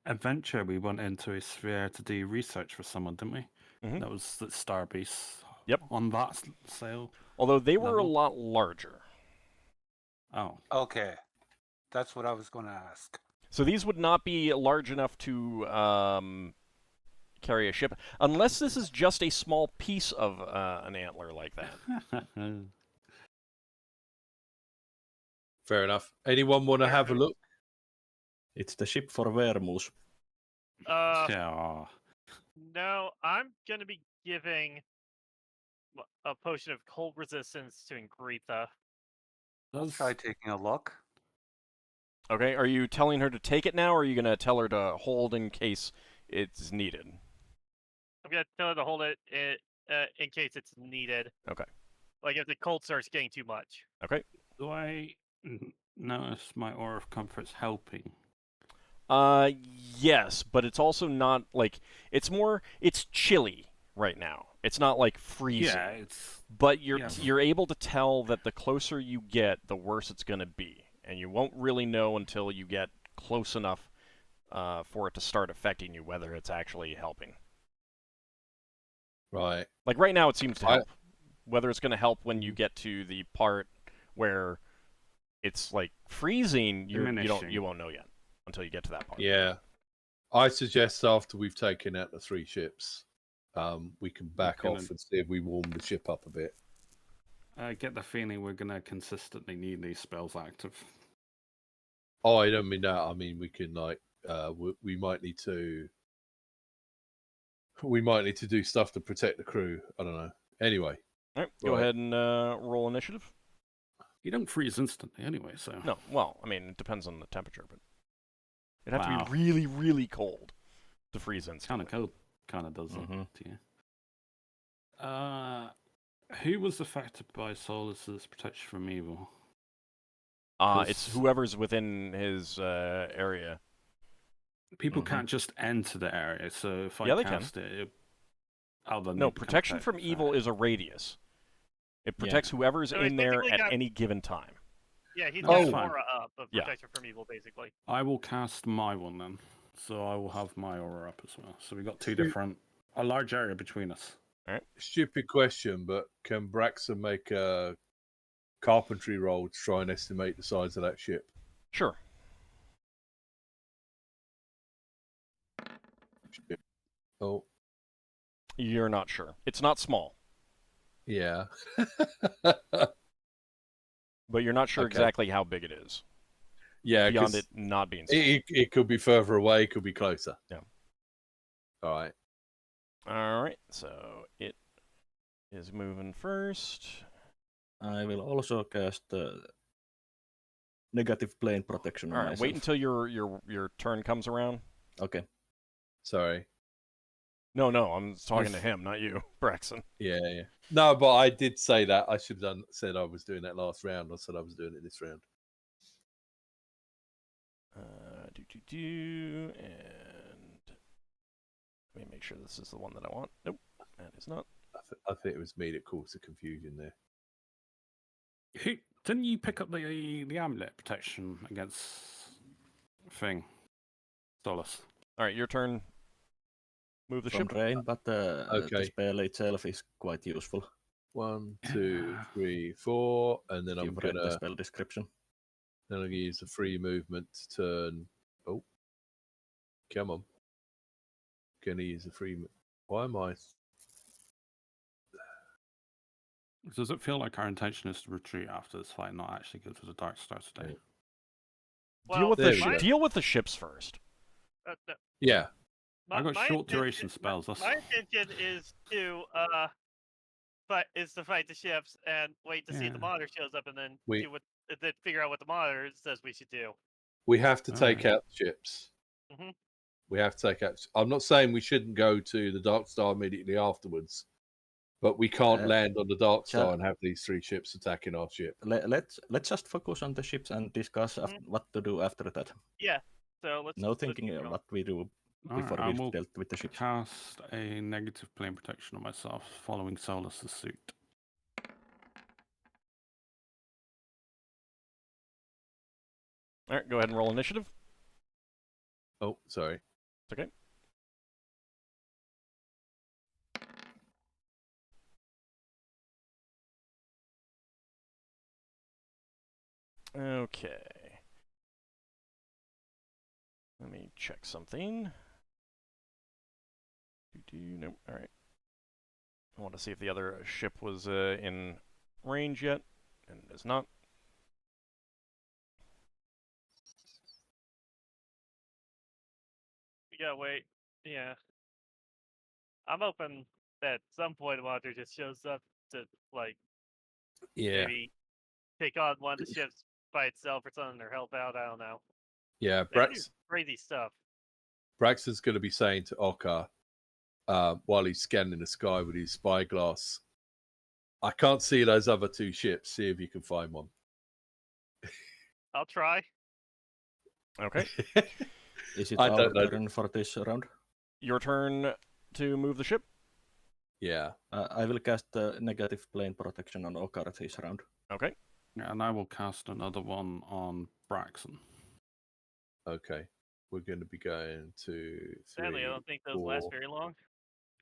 adventure, we went into a sphere to do research for someone, didn't we? Mhm. That was the Star Beast. Yep. On that sail. Although they were a level? lot larger. Oh. Okay, that's what I was going to ask. So these would not be large enough to carry a ship, unless this is just a small piece of an antler like that. Fair enough. Anyone want to have a look? It's the ship for Vermoose. Yeah. No, I'm gonna be giving a potion of cold resistance to Ingritha. I'll try taking a look. Okay, are you telling her to take it now, or are you going to tell her to hold in case it's needed? I'm gonna tell her to hold it in case it's needed. Okay. Like if the cold starts getting too much. Okay. Do I notice my aura of comfort's helping? Yes, but it's also not, like, it's chilly right now. It's not, like, freezing. Yeah, it's... But you're able to tell that the closer you get, the worse it's going to be. And you won't really know until you get close enough for it to start affecting you, whether it's actually helping. Right. Like, right now it seems to help. Whether it's going to help when you get to the part where it's, like, freezing, you won't know yet until you get to that part. Yeah. I suggest after we've taken out the 3 ships, we can back off and see if we warm the ship up a bit. I get the feeling we're going to consistently need these spells active. Oh, I don't mean that. I mean, we can, like, we might need to do stuff to protect the crew. I don't know. Anyway. All right, go ahead and roll initiative. You don't freeze instantly anyway, so... No, well, I mean, it depends on the temperature, but it'd have to be really, really cold to freeze instantly. Kind of cold. Kind of does that to you. Who was affected by Solas's protection from evil? It's whoever's within his area. People can't just enter the area, so if I cast it... No, protection from evil is a radius. It protects whoever's in there at any given time. Yeah, he's got an aura up of protection from evil, basically. I will cast my one then. So I will have my aura up as well. So we got two different... A large area between us. All right. Stupid question, but can Braxon make a carpentry roll to try and estimate the size of that ship? Sure. Oh. You're not sure. It's not small. Yeah. But you're not sure exactly how big it is. Yeah, beyond it not being small. It could be further away, it could be closer. Yeah. All right, so it is moving first. I will also cast negative plane protection on myself. Wait until your turn comes around. Okay. Sorry. No, I'm talking to him, not you, Braxon. Yeah. No, but I did say that. I should have said I was doing that last round. I said I was doing it this round. And let me make sure this is the one that I want. Nope, that is not. I think it was me that caused the confusion there. Didn't you pick up the amulet protection against thing? Solas. All right, your turn. Move the From ship. rain, but the spell itself is quite useful. 1, 2, 3, 4, and then I'm read the gonna spell description. Then I'm gonna use the free movement to turn. Oh, come on! Gonna use the free. Why am I? Does it feel like our intention is to retreat after this fight, not actually go to the Dark Star today? Well, deal with the ships first. Yeah. I got short duration spells. My intention is to fight the ships and wait to see if the monitor shows up, and then then figure out what the monitor says we should do. We have to take out the ships. Mm-hmm. We have to take out. I'm not saying we shouldn't go to the Dark Star immediately afterwards, but we can't land on the Dark Star and have these 3 ships attacking our ship. Let's just focus on the ships and discuss what to do after that. Yeah. So let's thinking what we do before we dealt with the ships. Cast a negative plane protection on myself following Solas' suit. All right, go ahead and roll initiative. Oh, sorry. It's okay. Okay. Let me check something. Nope. All right. I want to see if the other ship was in range yet, and it is not. We gotta wait. Yeah. I'm hoping that at some point Walter just shows up to like Yeah. maybe take on one of the ships by itself or something or help out. I don't know. Yeah, They do crazy stuff. Braxton's going to be saying to Ockar while he's scanning the sky with his spyglass, I can't see those other two ships. See if you can find one. I'll try. Okay. Is it I our don't know. turn for this round? Your turn to move the ship. Yeah. I will cast negative plane protection on Ockar this round. Okay. And I will cast another one on Braxon. Okay. We're going to be going to Sadly, I 3, don't think those 4. last very long.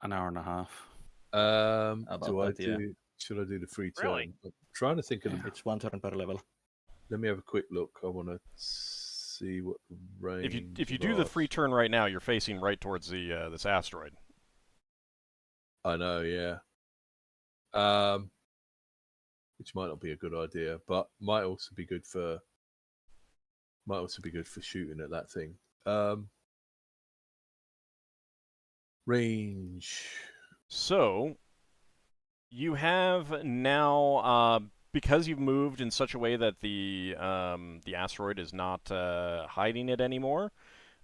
An hour and a half. About Do I that, yeah. do? Should I do the free Really? turn? I'm trying to think of the. It's 1 turn per level. Let me have a quick look. I want to see what the range. If you do the free turn right now, you're facing right towards the this asteroid. I know, yeah. Which might not be a good idea, but might also be good for shooting at that thing. Range. So you have now, because you've moved in such a way that the asteroid is not hiding it anymore.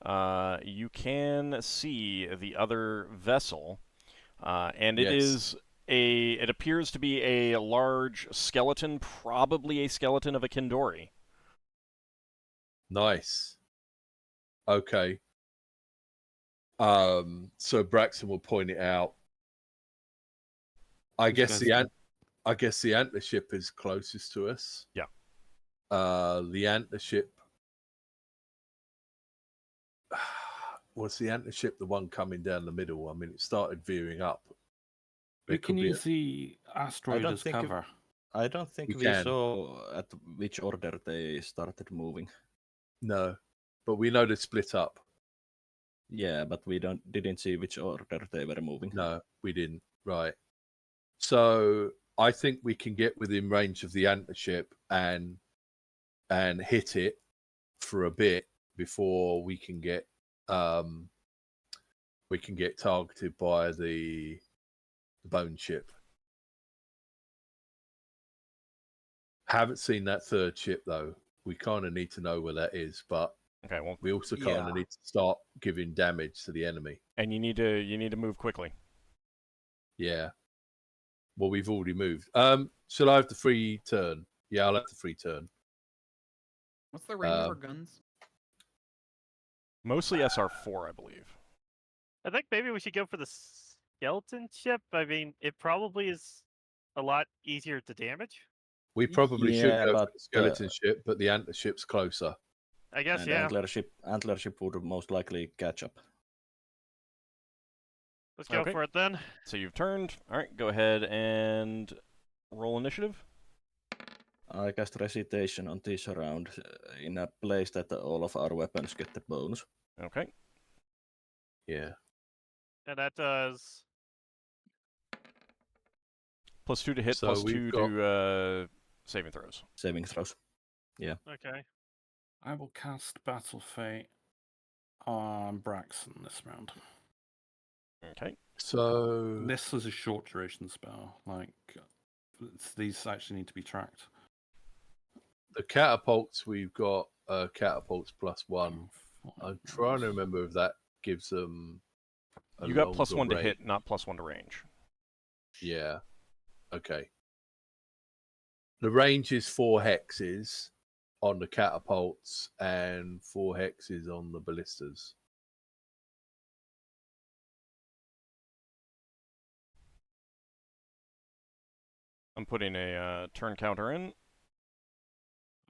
You can see the other vessel, and it is it appears to be a large skeleton, probably a skeleton of a Kindori. Nice. Okay. So Braxton will point it out. I guess the antler ship is closest to us. Yeah. The antler ship. Was the antler ship the one coming down the middle? I mean, it started veering up. We can use the asteroid as cover. I don't think we saw at which order they started moving. No, but we know they split up. Yeah, but we didn't see which order they were moving. No, we didn't. Right. So I think we can get within range of the antler ship and hit it for a bit before we can get targeted by the bone ship. Haven't seen that third ship though. We kind of need to know where that is, but Okay, well, we also kind of need to start giving damage to the enemy. and you need to move quickly. Yeah. Well, we've already moved. Shall I have the free turn? Yeah, I'll have the free turn. What's the range of our guns? Mostly SR4, I believe. I think maybe we should go for the skeleton ship. I mean, it probably is a lot easier to damage. We probably should go for but the skeleton ship, but the antler ship's closer. I guess, and yeah. antler ship would most likely catch up. Let's go for it then. So you've turned. All right, go ahead and roll initiative. I cast Recitation on this round in a place that all of our weapons get the bonus. Okay. Yeah. And that does +2 to hit, So +2 to saving throws. Saving throws. Yeah. okay. I will cast Battle Fate on Braxon this round. Okay. So This is a short duration spell. Like these actually need to be tracked. the catapults, we've got catapults +1. I'm trying to remember if that gives them. You got longer +1 to range. hit, not +1 to range. Yeah. Okay. The range is 4 hexes on the catapults and 4 hexes on the ballistas. I'm putting a turn counter in.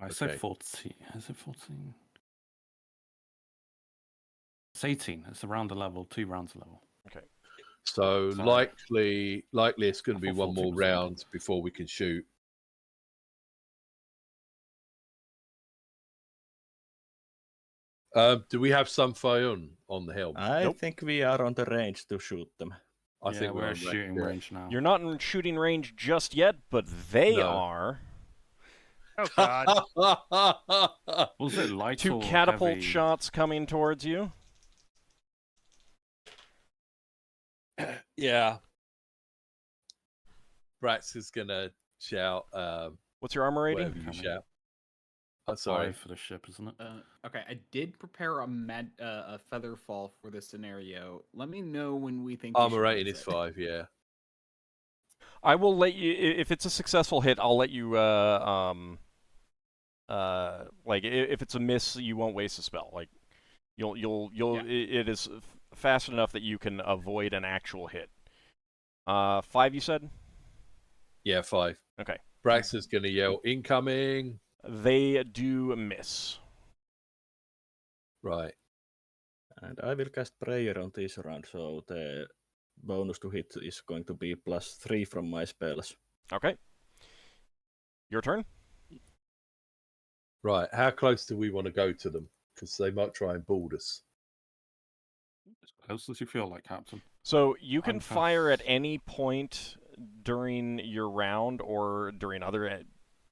I said Okay. 14. Is it 14? It's 18. It's around a level, 2 rounds a level. Okay. So Sorry. likely it's going to I be thought one more 40%. round before we can shoot. Do we have some Fayun on the helm? I Nope. think we are on the range to shoot them. I Yeah, think we're on shooting yeah. range now. You're not in shooting range just yet, but they No. are. Oh god. Was it light 2 or catapult heavy? shots coming towards you. Yeah. Brax is gonna shout What's your armor rating? whatever you Coming. shout. I'm sorry. 5 for the ship, isn't it? Okay, I did prepare a feather fall for this scenario. Let me know when we think. we Armor should rating use is it. 5, yeah. I will let you. If it's a successful hit, I'll let you. Like if it's a miss, you won't waste a spell. Like you'll. Yeah. It is fast enough that you can avoid an actual hit. 5, you said? Yeah, 5. Okay. Brax is gonna yell incoming. They do miss. Right. And I will cast Prayer on this round, so the bonus to hit is going to be +3 from my spells. Okay. Your turn. Right. How close do we want to go to them? Because they might try and board us. As close as you feel like, Captain. So you can I'm fire at fast. any point during your round or during other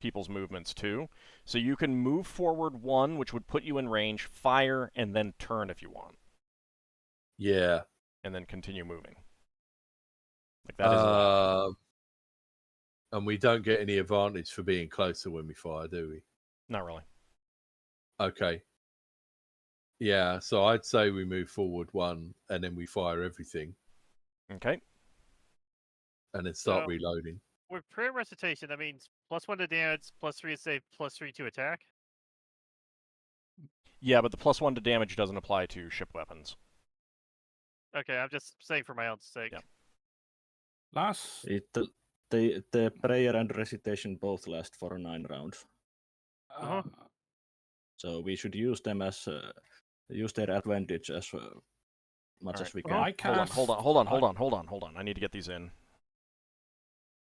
people's movements too. So you can move forward 1, which would put you in range, fire, and then turn if you want, Yeah. and then continue moving. Like that is allowed. And we don't get any advantage for being closer when we fire, do we? Not really. Okay. Yeah, so I'd say we move forward 1 and then we fire everything Okay. and then start So- reloading. With prayer recitation, that means +1 to damage, +3 to save, +3 to attack. Yeah, but the +1 to damage doesn't apply to ship weapons. Okay, I'm just saying for my own sake. Yeah. Last. The Prayer and Recitation both last for 9 rounds. So we should use them as use their advantage as much as we can. I cast. Hold on. I need to get these in.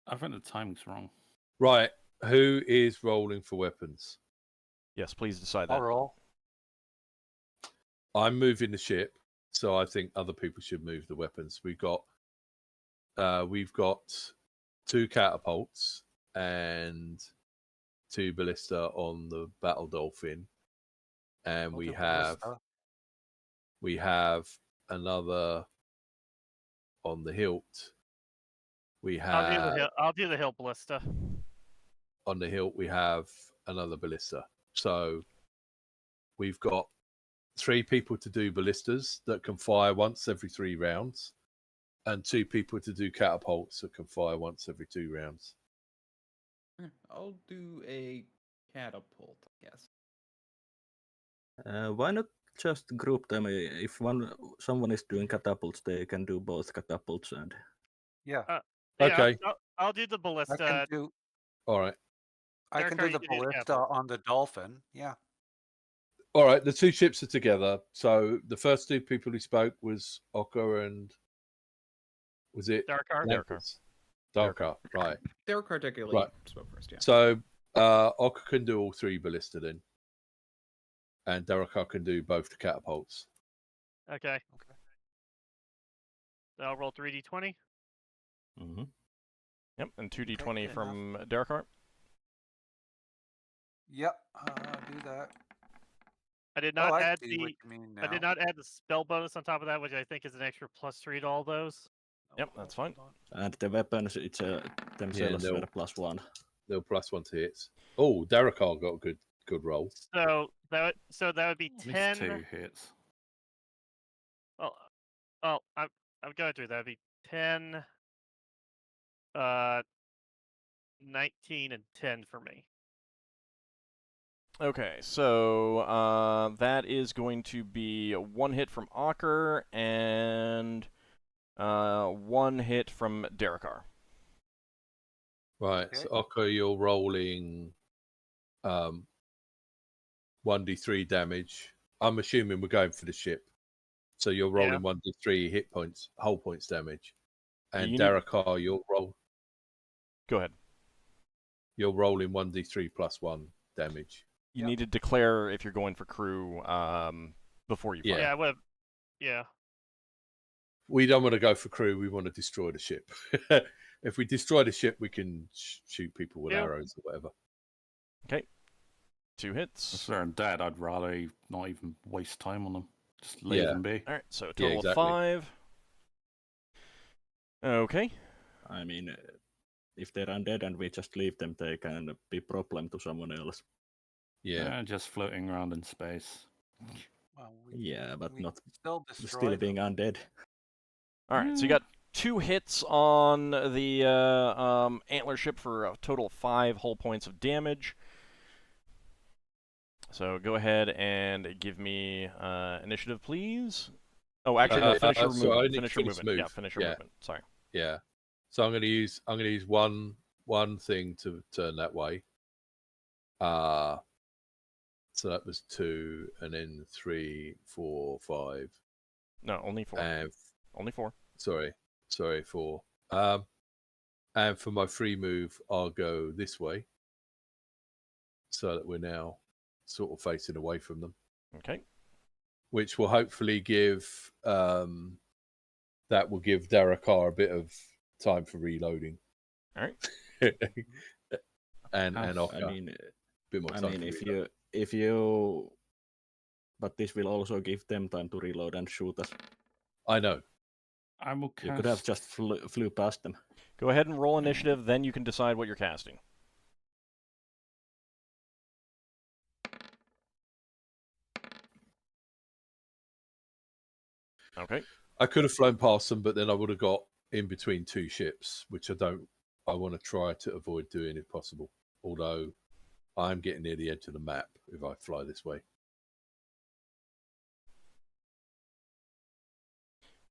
I think the timing's wrong. Right. Who is rolling for weapons? Yes, please decide I'll that. roll. I'm moving the ship, so I think other people should move the weapons. We've got 2 catapults and 2 ballista on the battle dolphin, and I'll we do have ballista. another on the hilt. We I'll do the have hill. I'll do the hill ballista. on the hilt we have another ballista. So we've got 3 people to do ballistas that can fire once every 3 rounds, and 2 people to do catapults that can fire once every 2 rounds. I'll do a catapult, I guess. Why not just group them? If someone is doing catapults, they can do both catapults and. Yeah, Yeah, Okay. I'll do the I ballista. can do. All right. I Darrakar, can do you the can do the ballista catapult. on the dolphin. Yeah. All right. The 2 ships are together. So the first 2 people who spoke was Ockar and was it Darrakar. Lankas? Darrakar. Right. Darrakar technically Right. spoke first, yeah. So Ockar can do all 3 ballista then, and Darrakar can do both the catapults. Okay. So I'll roll 3d20. Mm-hmm. Yep, and 2d20 Okay, good from Darrakar. Yep. Do that. I did Oh, not I add see what the. you mean now. I did not add the spell bonus on top of that, which I think is an extra +3 to all those. Yep, that's fine. Hold And the weapons, it's themselves no. were +1. They'll +1 to hits. Oh, Darrakar got a good roll. So that would be At least 10. 2 hits. I'm going through that. Would be 10, 19, and 10 for me. Okay, so that is going to be 1 hit from Ockar and 1 hit from Darrakar. Right. So Ockar, you're rolling 1d3 damage. I'm assuming we're going for the ship. So you're Yeah. rolling 1d3 hit points, hull points damage, and You need- Darrakar, Go ahead. you're rolling 1d3 plus 1 damage. You Yep. need to declare if you're going for crew before you fight. Yeah, I would. Yeah. We don't want to go for crew. We want to destroy the ship. If we destroy the ship, we can shoot people with Yeah. arrows or whatever. 2 If hits. they're dead, I'd rather not even waste time on them. Just leave Yeah. them be. All right, so a total exactly. of 5. Okay. I mean, if they're undead and we just leave them, they can be problem to someone else. Yeah. Just floating around in space. Well, Yeah, but we not still destroy still them. being undead. All right, so you got 2 hits on the antler ship for a total of 5 hull points of damage. So go ahead and give me initiative, please. Oh, actually, no. Finish your so I movement. need to Finish your finish movement. Yeah, move. finish your Yeah. movement. Sorry. Yeah. So I'm going to use one thing to turn that way. So that was 2, and then 3, 4, 5. No, only 4. And Only 4. sorry, 4. And for my free move, I'll go this way, so that we're now sort of facing away from them, Okay. which will hopefully give Darrakar a bit of time for reloading. All right. and Half- Ockar, I mean, a bit more time. if you, but this will also give them time to reload and shoot us. I know. I will cast... You could have just flew past them. Go ahead and roll initiative. Then you can decide what you're casting. Okay. I could have flown past them, but then I would have got in between 2 ships, which I want to try to avoid doing if possible. Although I'm getting near the edge of the map if I fly this way.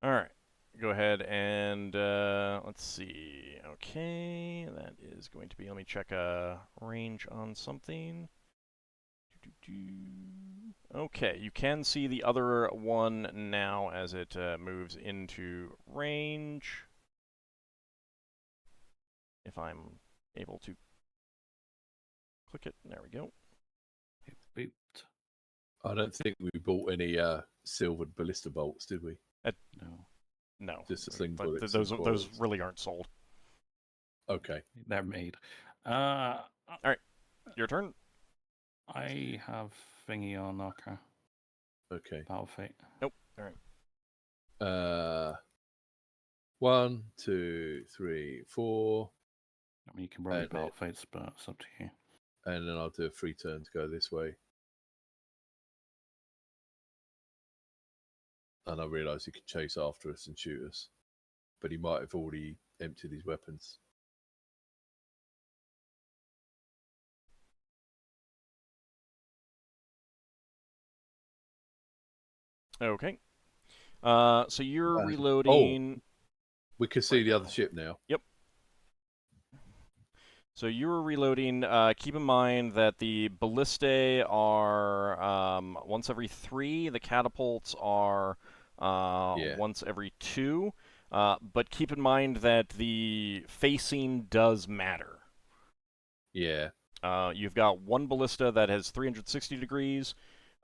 All right. Go ahead and let's see. Okay, that is going to be. Let me check a range on something. Okay, you can see the other one now as it moves into range. If I'm able to click it, there we go. It booped. I don't think we bought any silvered ballista bolts, did we? No, No, Just the sling but bullets. those and those coils. really aren't sold. Okay. they're made. Your turn. I have thingy on Ockar. Okay. Battle Fate. Nope. All right. 1, 2, 3, 4, I mean, you can roll And Battle Fates, but it's up to you. and then I'll do a free turn to go this way. And I realise he can chase after us and shoot us, but he might have already emptied his weapons. Okay. So you're reloading. We can see the other ship now. Yep. So you were reloading. Keep in mind that the ballistae are once every 3. The catapults are once every 2. But keep in mind that the facing does matter. Yeah. You've got 1 ballista that has 360 degrees,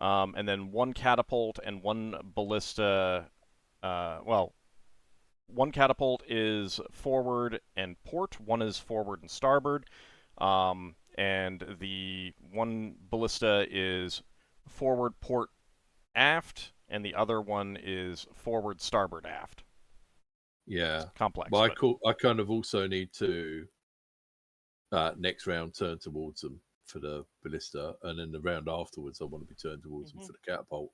and then 1 catapult and 1 ballista. One catapult is forward and port, 1 is forward and starboard, and the 1 ballista is forward, port, aft, and the other one is forward, starboard, aft. Yeah. It's complex. But I kind of also need to next round turn towards them for the ballista, and then the round afterwards I want to be turned towards them for the catapult.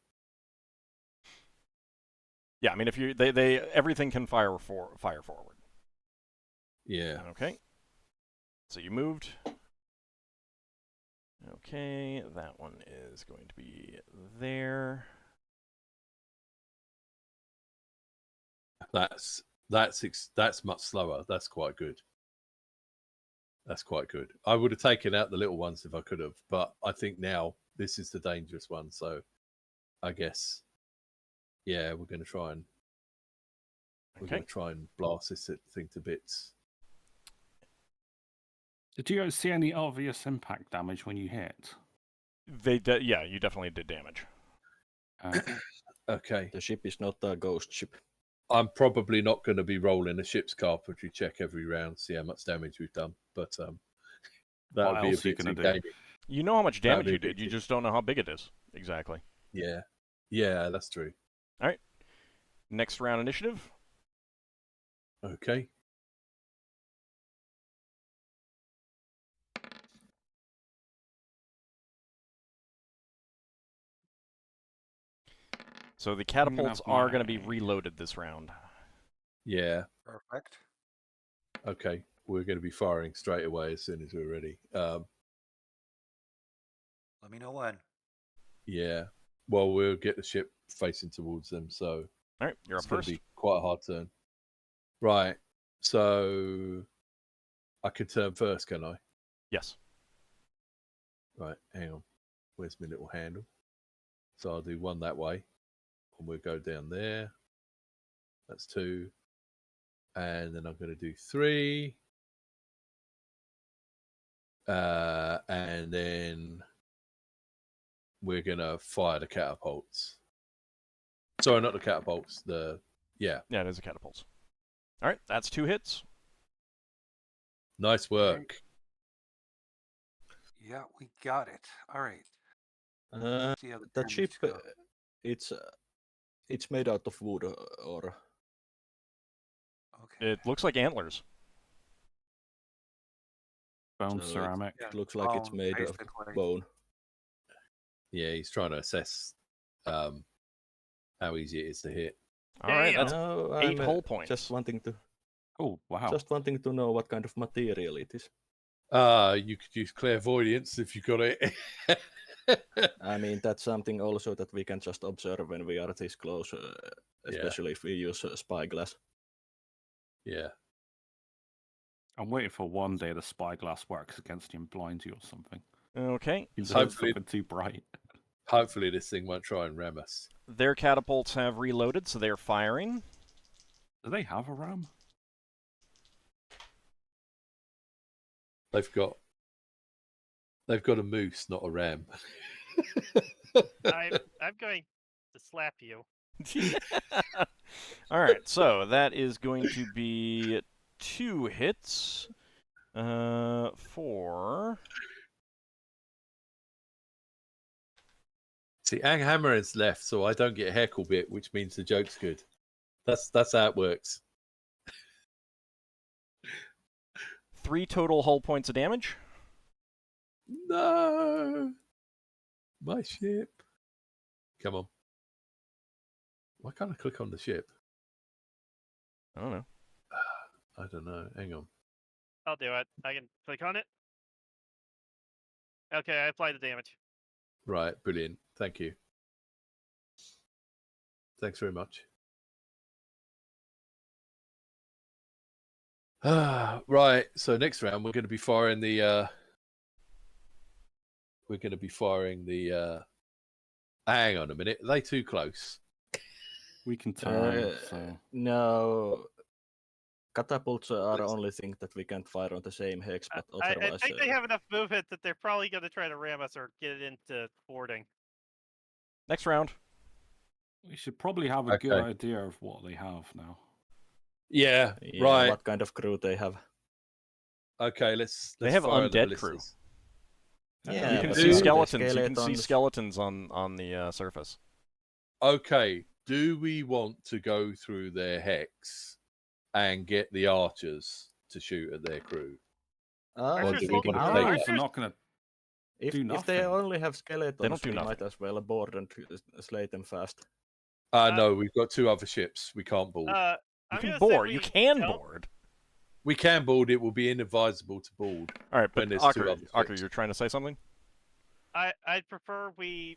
Yeah, I mean, if you they everything can fire forward. Yeah. Okay. So you moved. Okay, that one is going to be there. That's much slower. That's quite good. That's quite good. I would have taken out the little ones if I could have, but I think now this is the dangerous one. So I guess Yeah, we're going to try and Okay. blast this thing to bits. Did you guys see any obvious impact damage when you hit? Yeah, you definitely did damage. Okay. The ship is not a ghost ship. I'm probably not going to be rolling a ship's carpentry check every round, see how much damage we've done. But that What would be a else are you bit gonna too do? gamey. You know how much That would damage be a you bit did. You too- just don't know how big it is. Exactly. Yeah. Yeah, that's true. All right. Next round initiative. Okay. So the gonna catapults have are going to be my- reloaded this round. Yeah. Perfect. Okay. We're going to be firing straight away as soon as we're ready. Let me know when. Yeah. Well, we'll get the ship facing towards them, so All right, you're it's up going first. to be quite a hard turn. Right. So I can turn first, can I? Yes. Right. Hang on. Where's my little handle? So I'll do one that way, and we'll go down there. That's 2. And then I'm going to do 3. And then we're going to fire the catapults. Sorry, not the catapults. Yeah. Yeah, it is a catapult. All right, that's 2 hits. Nice work. Yeah, we got it. All right. See how the That turn ship, needs to go. it's made out of wood or Okay. It looks like antlers. Bone So it- ceramic. it looks like it's Bone, made of basically. bone. Yeah, he's trying to assess how easy it is to hit. All right, Damn. that's No, 8 I'm hull points. just wanting to Oh wow! know what kind of material it is. You could use clairvoyance if you got it. I mean, that's something also that we can just observe when we are this close, especially if we use spyglass. Yeah. I'm waiting for one day the spyglass works against you and blinds you or something. Okay. You So look something too bright. Hopefully this thing won't try and ram us. their catapults have reloaded, so they're firing. Do they have a ram? They've got a moose, not a ram. I'm going to slap you. All right, so that is going to be 2 hits for... See, Anghammarand's left, so I don't get a heckle bit, which means the joke's good. That's how it works. 3 total hull points of damage. No, my ship. Come on. Why can't I click on the ship? I don't know. I don't know. Hang on. I'll do it. I can click on it. Okay, I applied the damage. Right, brilliant. Thank you. Thanks very much. Right. So next round we're going to be firing the. Hang on a minute. Are they too close? We can turn. So No, catapults are the only thing that we can't fire on the same hex, but I otherwise, think they have enough movement that they're probably going to try to ram us or get it into boarding. Next round. we should probably have a good Okay. idea of what they have now. Yeah. yeah, Right. what kind of crew they have. Okay. Let's They have fire the undead crew. ballistas. Yeah, You can but see the skeletons. You can see skeletons- skeletons on the surface. Okay. Do we want to go through their hex and get the archers to shoot at their crew? I Or Archers do we won't- want to Arrows take are Archers- not going to. if do if they nothing. only have skeletons, do we might nothing. as well board and slay them fast. No, we've got 2 other ships. We can't board. You I'm can gonna say board. we You can help- board. We can board. It will be inadvisable to board. All right, but when there's 2 Ockar, other ships. you're trying to say something? I'd prefer we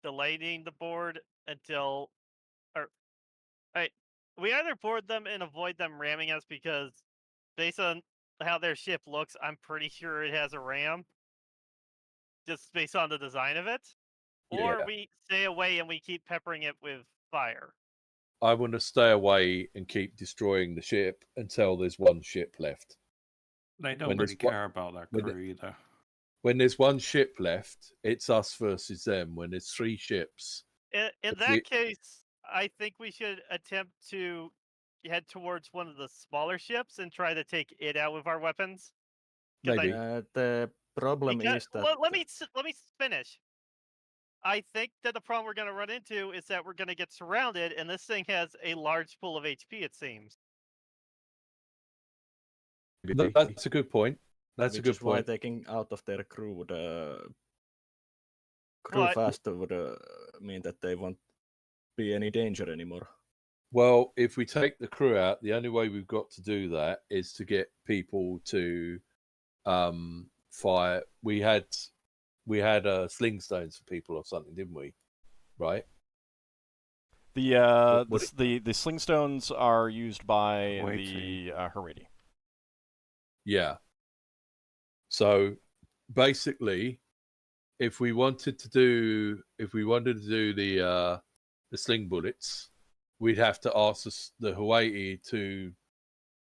delaying the board until, we either board them and avoid them ramming us because based on how their ship looks, I'm pretty sure it has a ram. Just based on the design of it. Or Yeah. we stay away and we keep peppering it with fire. I want to stay away and keep destroying the ship until there's one ship left. They don't When really there's care about their when crew either. When there's one ship left, it's us versus them. When there's 3 ships, In if that we- case, I think we should attempt to head towards one of the smaller ships and try to take it out with our weapons. 'Cause maybe. The problem Because, is that let me finish. I think that the problem we're going to run into is that we're going to get surrounded, and this thing has a large pool of HP. It seems. No, that's a good point. That's a which good is why point. taking out of their crew would But- faster would mean that they won't be any danger anymore. Well, if we take the crew out, the only way we've got to do that is to get people to fire. We had sling stones for people or something, didn't we? Right. The sling stones are used by Haredi. the Haredi. Yeah. So basically, if we wanted to do the sling bullets, we'd have to ask the Hawaii to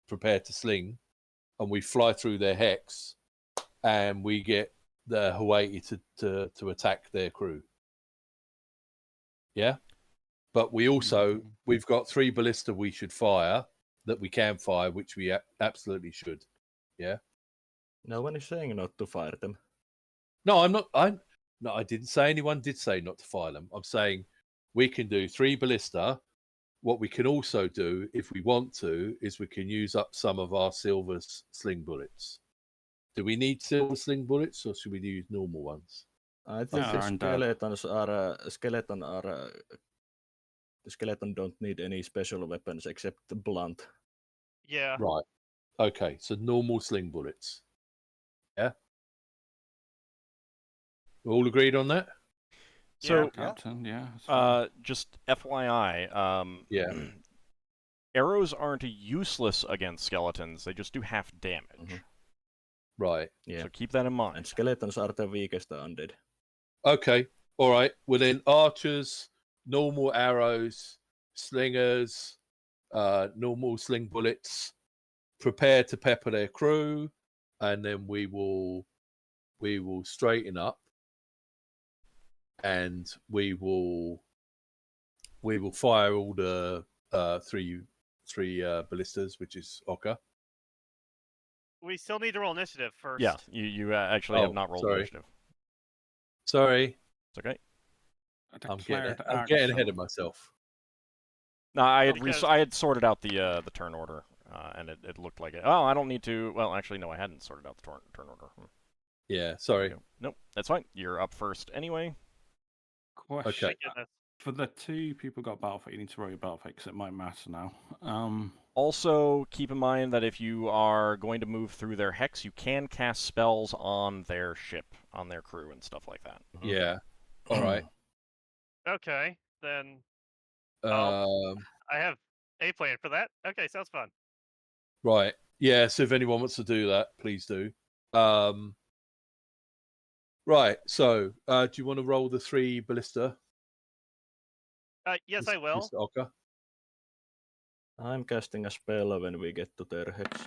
prepare to sling, and we fly through their hex, and we get the Hawaii to attack their crew. Yeah, but we've got 3 ballista we should fire that we can fire, which we absolutely should. Yeah. No one is saying not to fire them. No, I'm not. I didn't say anyone did say not to fire them. I'm saying we can do 3 ballista. What we can also do, if we want to, is we can use up some of our silver sling bullets. Do we need silver sling bullets, or should we use normal ones? I think No, the aren't that- skeleton don't need any special weapons except the blunt. Yeah. Right. Okay. So normal sling bullets. Yeah. We're all agreed on that? So, Yeah. Captain, yeah. that's fine. just FYI, Yeah. arrows aren't useless against skeletons. They just do half damage. Mhm. Right. Yeah, So keep that in mind. and skeletons are the weakest undead. Okay. All right. Well, then archers, normal arrows, slingers, normal sling bullets. Prepare to pepper their crew, and then we will straighten up, and we will fire all the three ballistas, which is Ockar. We still need to roll initiative first. Yeah, you actually have Oh, not rolled sorry. initiative. Sorry, It's okay. A I'm declared getting ahead action. of myself. No, I had Because- I had sorted out the turn order, and it looked like it. Oh, I don't need to. Well, actually, no, I hadn't sorted out the turn order. Yeah, sorry. Okay. Nope, that's fine. You're up first anyway. Question. Thank goodness. For the 2 people got battle fight, you need to roll your battle fight because it might matter now. Also, keep in mind that if you are going to move through their hex, you can cast spells on their ship, on their crew, and stuff like that. Yeah. All right. Okay, then Um, I have a plan for that. Okay, sounds fun. right. Yeah. So if anyone wants to do that, please do. Right. So, do you want to roll the 3 ballista? Yes, I will. Mr. Ockar? I'm casting a spell when we get to their hex.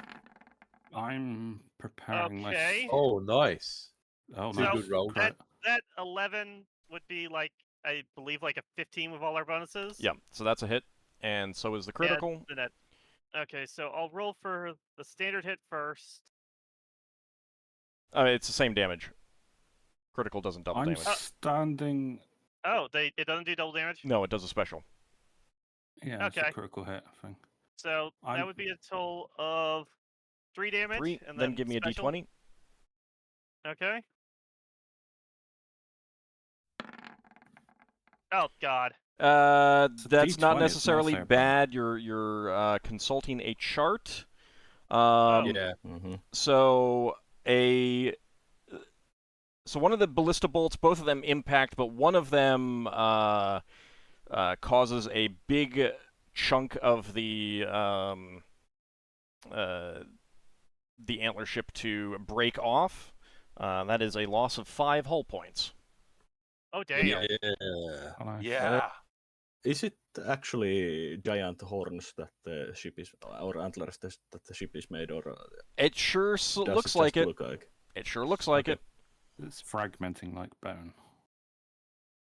I'm preparing Okay. my. Oh, nice. Oh, Two nice. good rolls. Crit. That 11 would be like, I believe, like a 15 with all our bonuses. Yeah, so that's a hit, and so is the critical. And that. Okay, so I'll roll for the standard hit first. It's the same damage. Critical doesn't double I'm damage. standing. Oh, it doesn't do double damage? No, it does a special. Yeah, it's a Okay. critical hit thing. So that I'm- would be a total of 3 damage. 3, and then give me a special. d20. Okay. Oh, God. It's a That's not D20, it's not necessarily so bad. bad. You're consulting a chart. Yeah. Mm-hmm. So one of the ballista bolts, both of them impact, but one of them causes a big chunk of the antler ship to break off. That is a loss of 5 hull points. Oh damn! Yeah. Oh, nice. Yeah. Is it actually giant horns that the ship is, or antlers that the ship is made, or It sure does looks it like just it. look like? It sure looks like Okay. it. It's fragmenting like bone.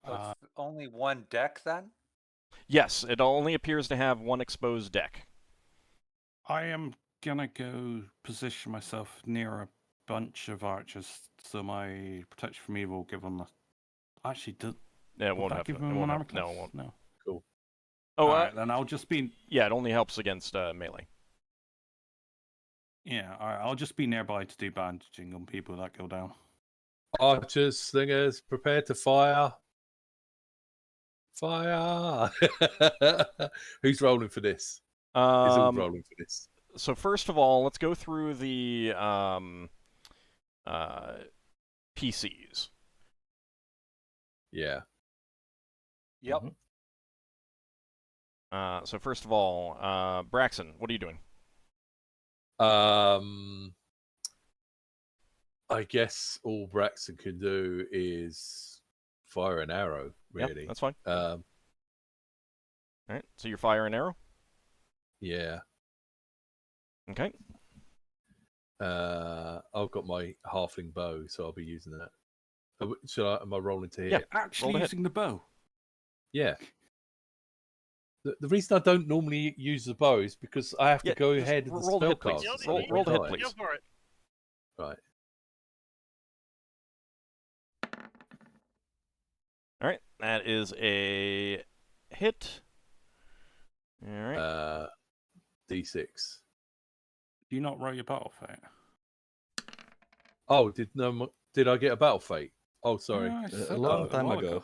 So it's only one deck then? Yes, it only appears to have one exposed deck. I am gonna go position myself near a bunch of archers, so my protection from evil will give them a. Actually, Yeah, it would won't that have. give It them won't an have. armor class? No, it won't. No. Cool. Oh, Alright, then I'll just be. yeah, it only helps against melee. Yeah, alright, I'll just be nearby to do bandaging on people that go down. Archers, slingers, prepare to fire. Fire! Who's rolling for this? Is all rolling for this? So first of all, let's go through the PCs. Yeah. Yep. Mhm. So first of all, Braxon, what are you doing? I guess all Braxon can do is fire an arrow, really. Yeah, that's fine. Um, All right, so you're fire and arrow. yeah. Okay. I've got my halfling bow, so I'll be using that. Am I rolling to hit? Yeah. Actually, ahead. using the bow. Yeah. The reason I don't normally use the bow is because I have to go just ahead of the roll the hit, please. spellcaster. Roll the hit, Go please. for it. Right. All right, that is a hit. All right. D6. Do you not roll your battle fate? Oh, did I get a battle fate? Oh, sorry. Yeah, I said A that long time while ago.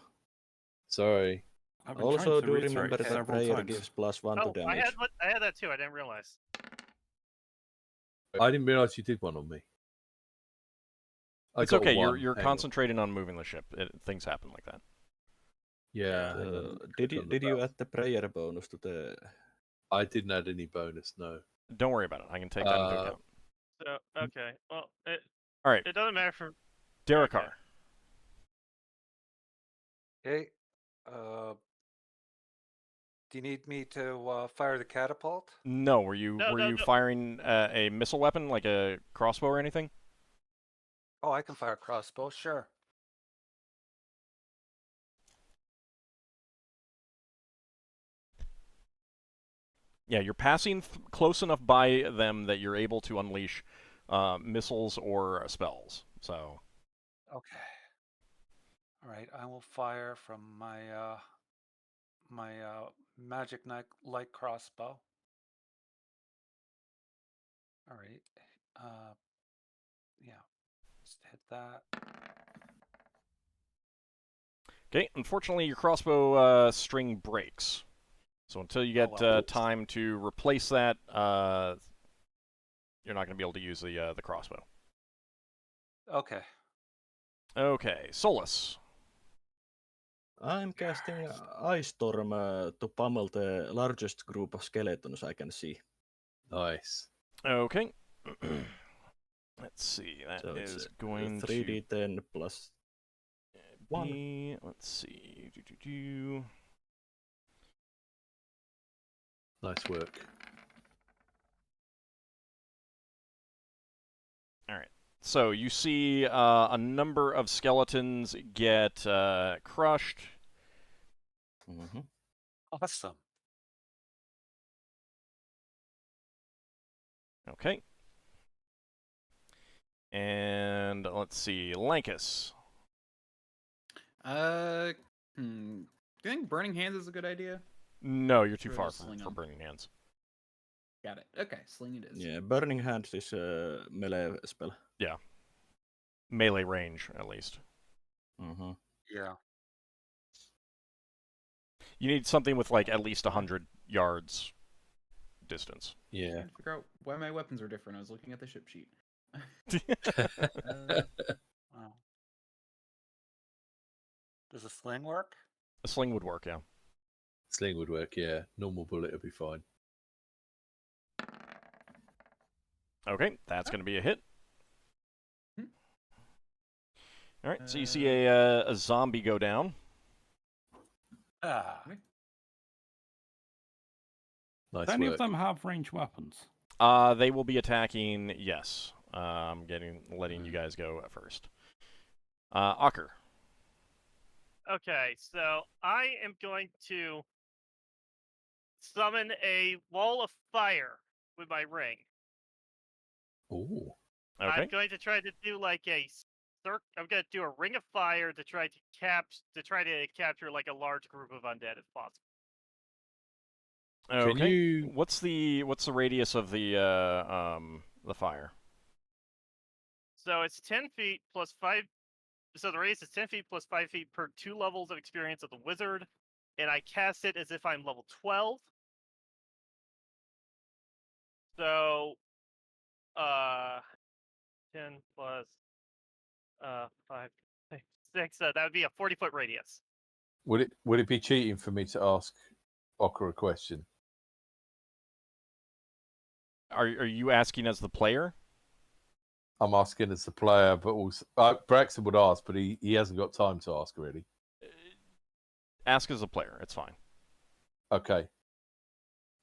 Sorry. I've been Also, trying to do reiterate remember that several prayer times. gives +1 to Oh, damage. I had that too. I didn't realize. I didn't realize you did one on me. I It's got okay. one. You're Hang on. concentrating on moving the ship. Things happen like that. Yeah. hang on. Did Click on the you battle. add the prayer bonus to the? I didn't add any bonus, no. Don't worry about it. I can take that into account. So okay, well, All right, it doesn't matter for. Darrakar. Okay. Do you need me to fire the catapult? No, were you No, no. firing a missile weapon like a crossbow or anything? Oh, I can fire a crossbow, sure. Yeah, you're passing close enough by them that you're able to unleash missiles or spells. So. Okay. All right, I will fire from my magic light crossbow. All right. Yeah. Just hit that. Okay, unfortunately, your crossbow string breaks. So until you get well. time to replace that, you're not going to be able to use the crossbow. Okay. Okay, Solas. I'm casting Ice Storm to pummel the largest group of skeletons I can see. Nice. Okay. Let's see. That So is it's going 3d10 plus to 1. be. Let's see. Nice work. All right. So you see a number of skeletons get crushed. Mm-hmm. Awesome. Okay. And let's see, Lankas. Do you think Burning Hands is a good idea? No, you're too Or far just sling for 'em? Burning Hands. Got it. Okay, sling it is. Yeah, Burning Hands is a melee spell. Yeah. Melee range, at least. Mm-hmm. Yeah. You need something with like at least 100 yards distance. Yeah. Trying to figure out why my weapons are different. I was looking at the ship sheet. Wow. Does a sling work? A sling would work, yeah. Sling would work, yeah. Normal bullet would be fine. Okay, that's going to be a hit. Hmm. All right, so you see a zombie go down. Ah. Nice Do any of work. them have ranged weapons? They will be attacking. Yes, I'm letting you guys go at first. Ockar. Okay, so I am going to summon a wall of fire with my ring. Ooh. Okay. I'm going to try to do like a I'm going to do a ring of fire to try to capture like a large group of undead if possible. Okay. Can you? What's the radius of the fire? So it's 10 feet plus 5. So the radius is 10 feet plus 5 feet per 2 levels of experience of the wizard, and I cast it as if I'm level 12. So, 10 plus 5, 6. That would be a 40-foot radius. Would it be cheating for me to ask Ockar a question? Are you asking as the player? I'm asking as the player, but also Braxon would ask, but he hasn't got time to ask really. Ask as a player. It's fine. Okay.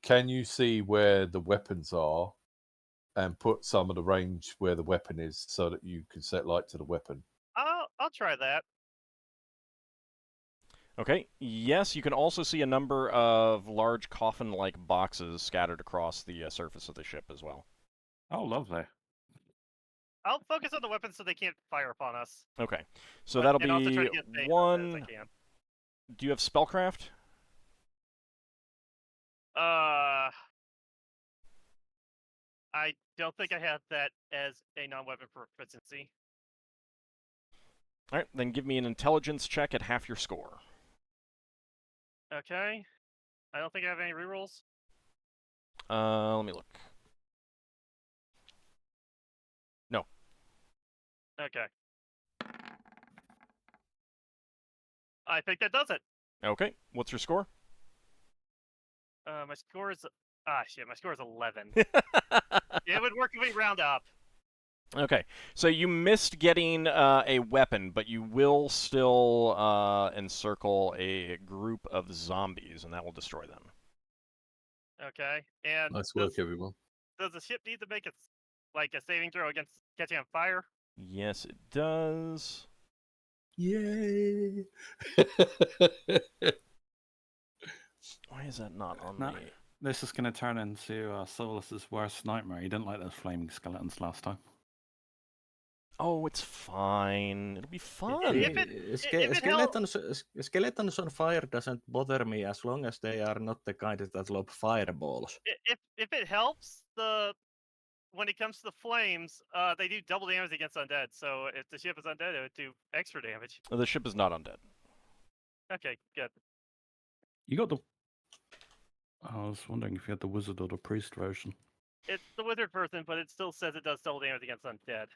Can you see where the weapons are and put some of the range where the weapon is so that you can set light to the weapon? I'll try that. Okay. Yes, you can also see a number of large coffin-like boxes scattered across the surface of the ship as well. Oh, lovely. I'll focus on the weapons so they can't fire upon us. Okay. So that'll and also try be to get as many undead as one. I can. Do you have spellcraft? I don't think I have that as a non-weapon proficiency. All right. Then give me an intelligence check at half your score. Okay. I don't think I have any rerolls. Let me look. No. Okay. I think that does it. Okay. What's your score? My score is my score is 11. It would work if we round up. Okay, so you missed getting a weapon, but you will still encircle a group of zombies, and that will destroy them. Okay. And Nice work, everyone. does the ship need to make a saving throw against catching on fire? Yes, it does. Yay! Why is that not on No. me? This is going to turn into Solas's worst nightmare. He didn't like those flaming skeletons last time. Oh, it's fine. It'll be fun. If it helps- Skeletons on fire doesn't bother me as long as they are not the kind that lob fireballs. If it helps, when it comes to the flames, they do double damage against undead. So if the ship is undead, it would do extra damage. The ship is not undead. Okay, good. You got the... I was wondering if you had the wizard or the priest version. It's the wizard person, but it still says it does double damage against undead.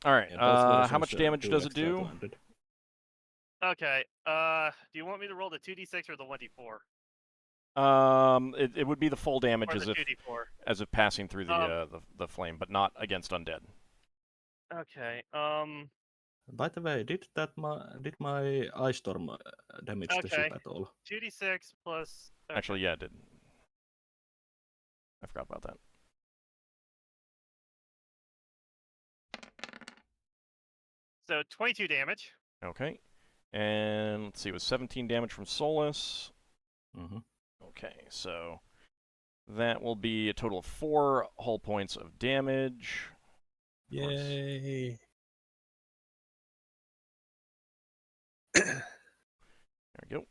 All right. Yeah, both How versions, much damage do does it extra do? 200. Okay. Do you want me to roll the 2d6 or the 1d4? It would be the full damage Or as the if 2d4. passing through the flame, but not against undead. Okay. By the way, did my ice storm damage the ship Okay. at all? 2d6 plus. Okay. Actually, yeah, it did. I forgot about that. So 22 damage. Okay. And let's see, it was 17 damage from Solas. Mm-hmm. Okay, so that will be a total of 4 hull points of damage. Yay! There we go.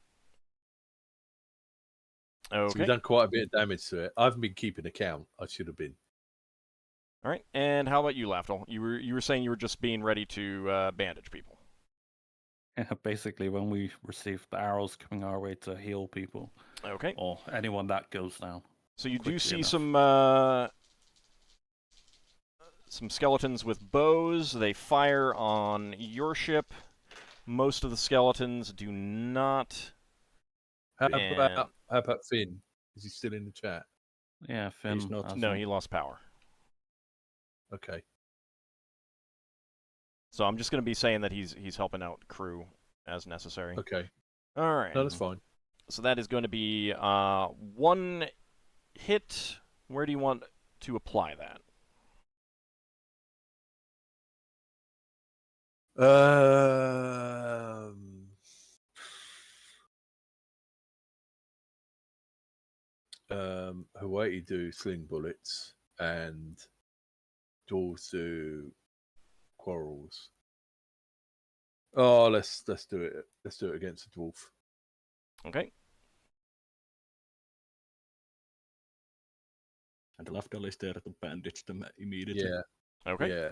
Okay. So we've done quite a bit of damage to it. I haven't been keeping account. I should have been. All right. And how about you, Lafdul? You were saying you were just being ready to bandage people. Yeah, basically, when we receive the arrows coming our way to heal people, Okay. or anyone that goes down. So you do quickly see enough. some skeletons with bows. They fire on your ship. Most of the skeletons do not. How And- about Finn? Is he still in the chat? Yeah, Finn. He's not. hasn't- No, he lost power. Okay. So I'm just going to be saying that he's helping out crew as necessary. Okay. All right. No, that's fine. So that is going to be 1 hit. Where do you want to apply that? Hawaii do sling bullets and dwarves do quarrels. Oh, let's do it. Let's do it against a dwarf. Okay. And Lafdul is there to bandage them immediately. Yeah. Okay. Yeah.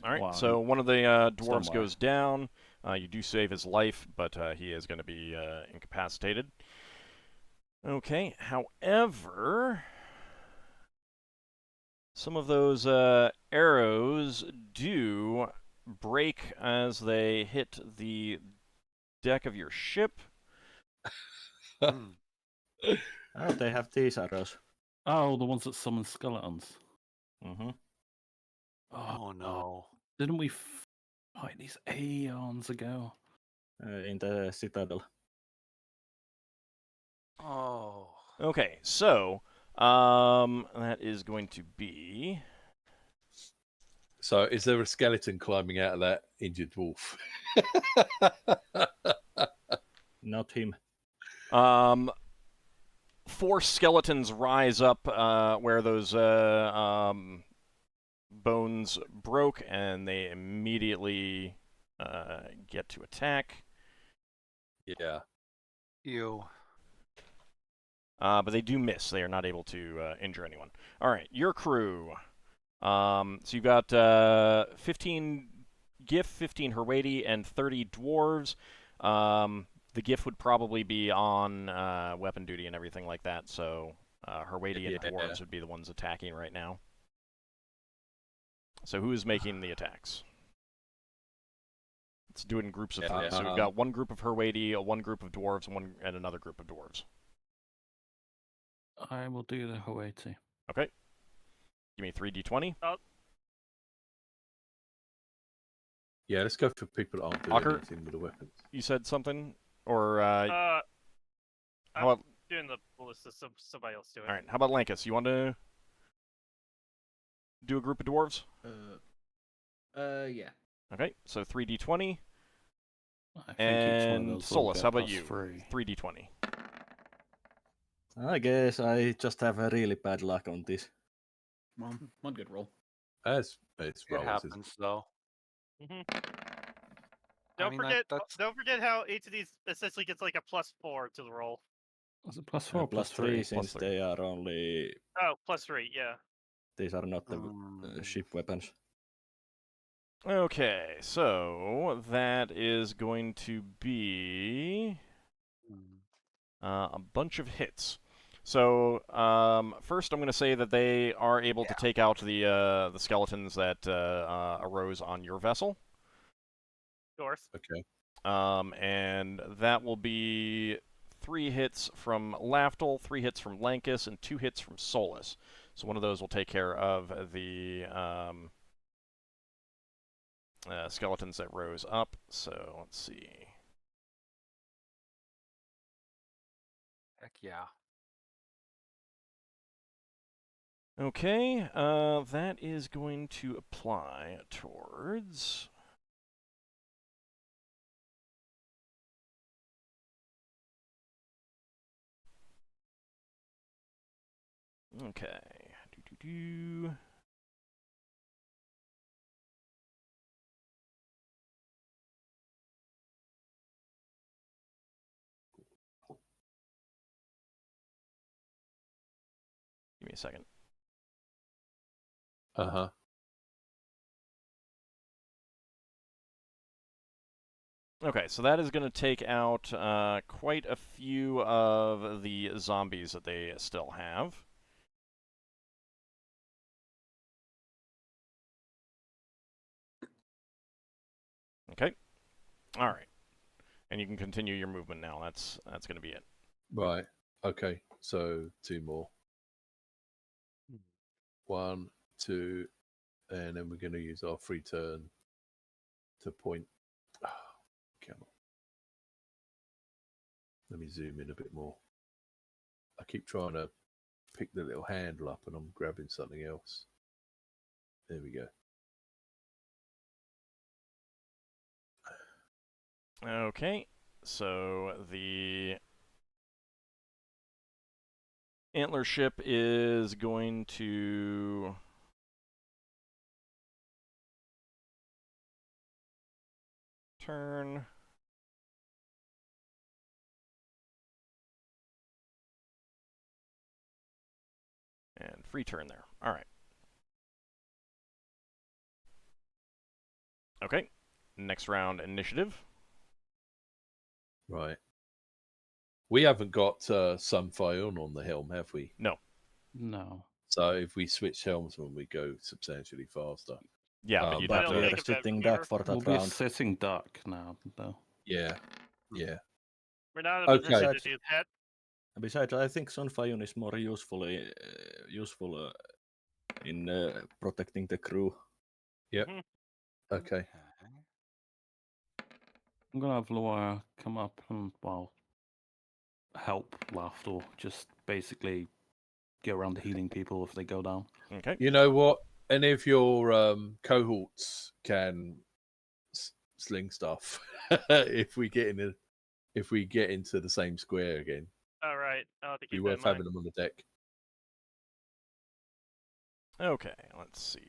All right. Wow. So one of the dwarves Somewhere. goes down. You do save his life, but he is going to be incapacitated. Okay. However, some of those arrows do break as they hit the deck of your ship. Hmm. Oh, they have these arrows. Oh, the ones that summon skeletons. Mm-hmm. Oh no. Didn't we fight these aeons ago? In the citadel. Oh. Okay, so that is going to be So, is there a skeleton climbing out of that injured dwarf? Not him. 4 skeletons rise up where those bones broke, and they immediately get to attack. Yeah. You. But they do miss. They are not able to injure anyone. All right, your crew. So you've got 15 Gif, 15 Herwadi, and 30 dwarves. The Gif would probably be on weapon duty and everything like that, so Herwadi and dwarves would be the ones attacking right now. So who is making the attacks? Let's do it in groups of 3. So we've got one group of Herwadi, one group of dwarves, and another group of dwarves. I will do the Hawaii. Okay. Give me 3d20. Yeah, let's go for people that aren't doing Ockar? anything with the weapons. You said something? Or, I'm how about... doing the ballista, so somebody else do it. Alright, how about Lankas? You want to do a group of dwarves? Yeah. Okay, so 3d20. I think each one of And those will Solas, get how about plus you? 3. 3d20. I guess I just have a really bad luck on this. Well, one good roll. As it's It rolls, happens though. Don't mean, that's don't forget how each of these essentially gets like a +4 to the roll. Was it plus 4 or Plus plus 3 3? since 3. they are only... Oh, +3, yeah. These are not the ship weapons. Okay, so that is going to be a bunch of hits. So first, I'm going to say that they are able to take out the skeletons that arose on your vessel. North. Okay. And that will be 3 hits from Lafdul, 3 hits from Lankas, and 2 hits from Solas. So one of those will take care of the skeletons that rose up. So let's see. heck yeah. Okay, that is going to apply towards... Okay. Do-do-do. Give me a second. Uh-huh. Okay, so that is going to take out quite a few of the zombies that they still have. Okay. All right. And you can continue your movement now. That's going to be it. Right. Okay. So 2 more. 1, 2, and then we're going to use our free turn to point. Oh, come on. Let me zoom in a bit more. I keep trying to pick the little handle up and I'm grabbing something else. There we go. Okay, so the antler ship is going to turn. And free turn there. All right. Okay. Next round, initiative. Right. We haven't got Sunfire on the helm, have we? No. No. So if we switch helms, when we go substantially faster. Yeah, but you'd But have don't we to. think are of that sitting here. duck for We'll that be round. sitting duck now, though. Yeah. Yeah. We're not in a Okay. position to do that. Besides, I think Sunfire is more useful in protecting the crew. Yep. Mhm. Okay. I'm gonna have Loa come up and, well, help Lafdul. Just basically go around healing people if they go down. Okay. You know what? Any of your cohorts can sling stuff if we get into the same square again. All right. I'll have to Be keep that in worth mind. having them on the deck. Okay, let's see.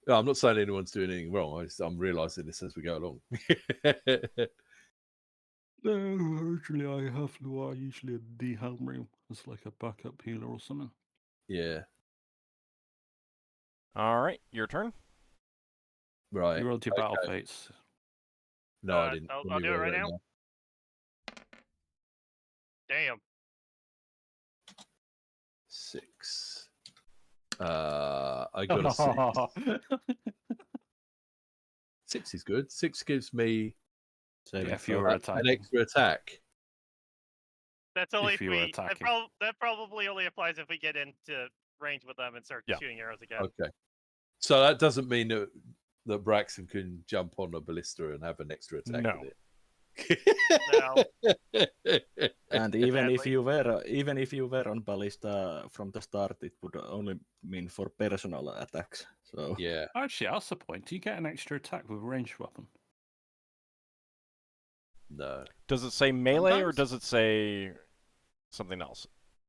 No, I'm not saying anyone's doing anything wrong. I'm realizing this as we go along. No, actually, I have Loa usually at the helm room as like a backup healer or something. Yeah. All right, your turn. Right. You rolled your battle okay. fates. No, I didn't. I'll Let me do it roll right that now. Damn. 6. I got a 6. 6 is good. 6 gives me Saving if you throw. were an attacking. extra attack. That's only If if you were we. attacking. That probably only applies if we get into range with them and start Yeah. shooting arrows again. Okay. So that doesn't mean that Braxon can jump on a ballista and have an extra attack No. with it. No. And even if Sadly. you were on ballista from the start, it would only mean for personal attacks. So Yeah. Actually, that's the point. You get an extra attack with a ranged weapon. No. Does it say melee or Sometimes. does it say something else?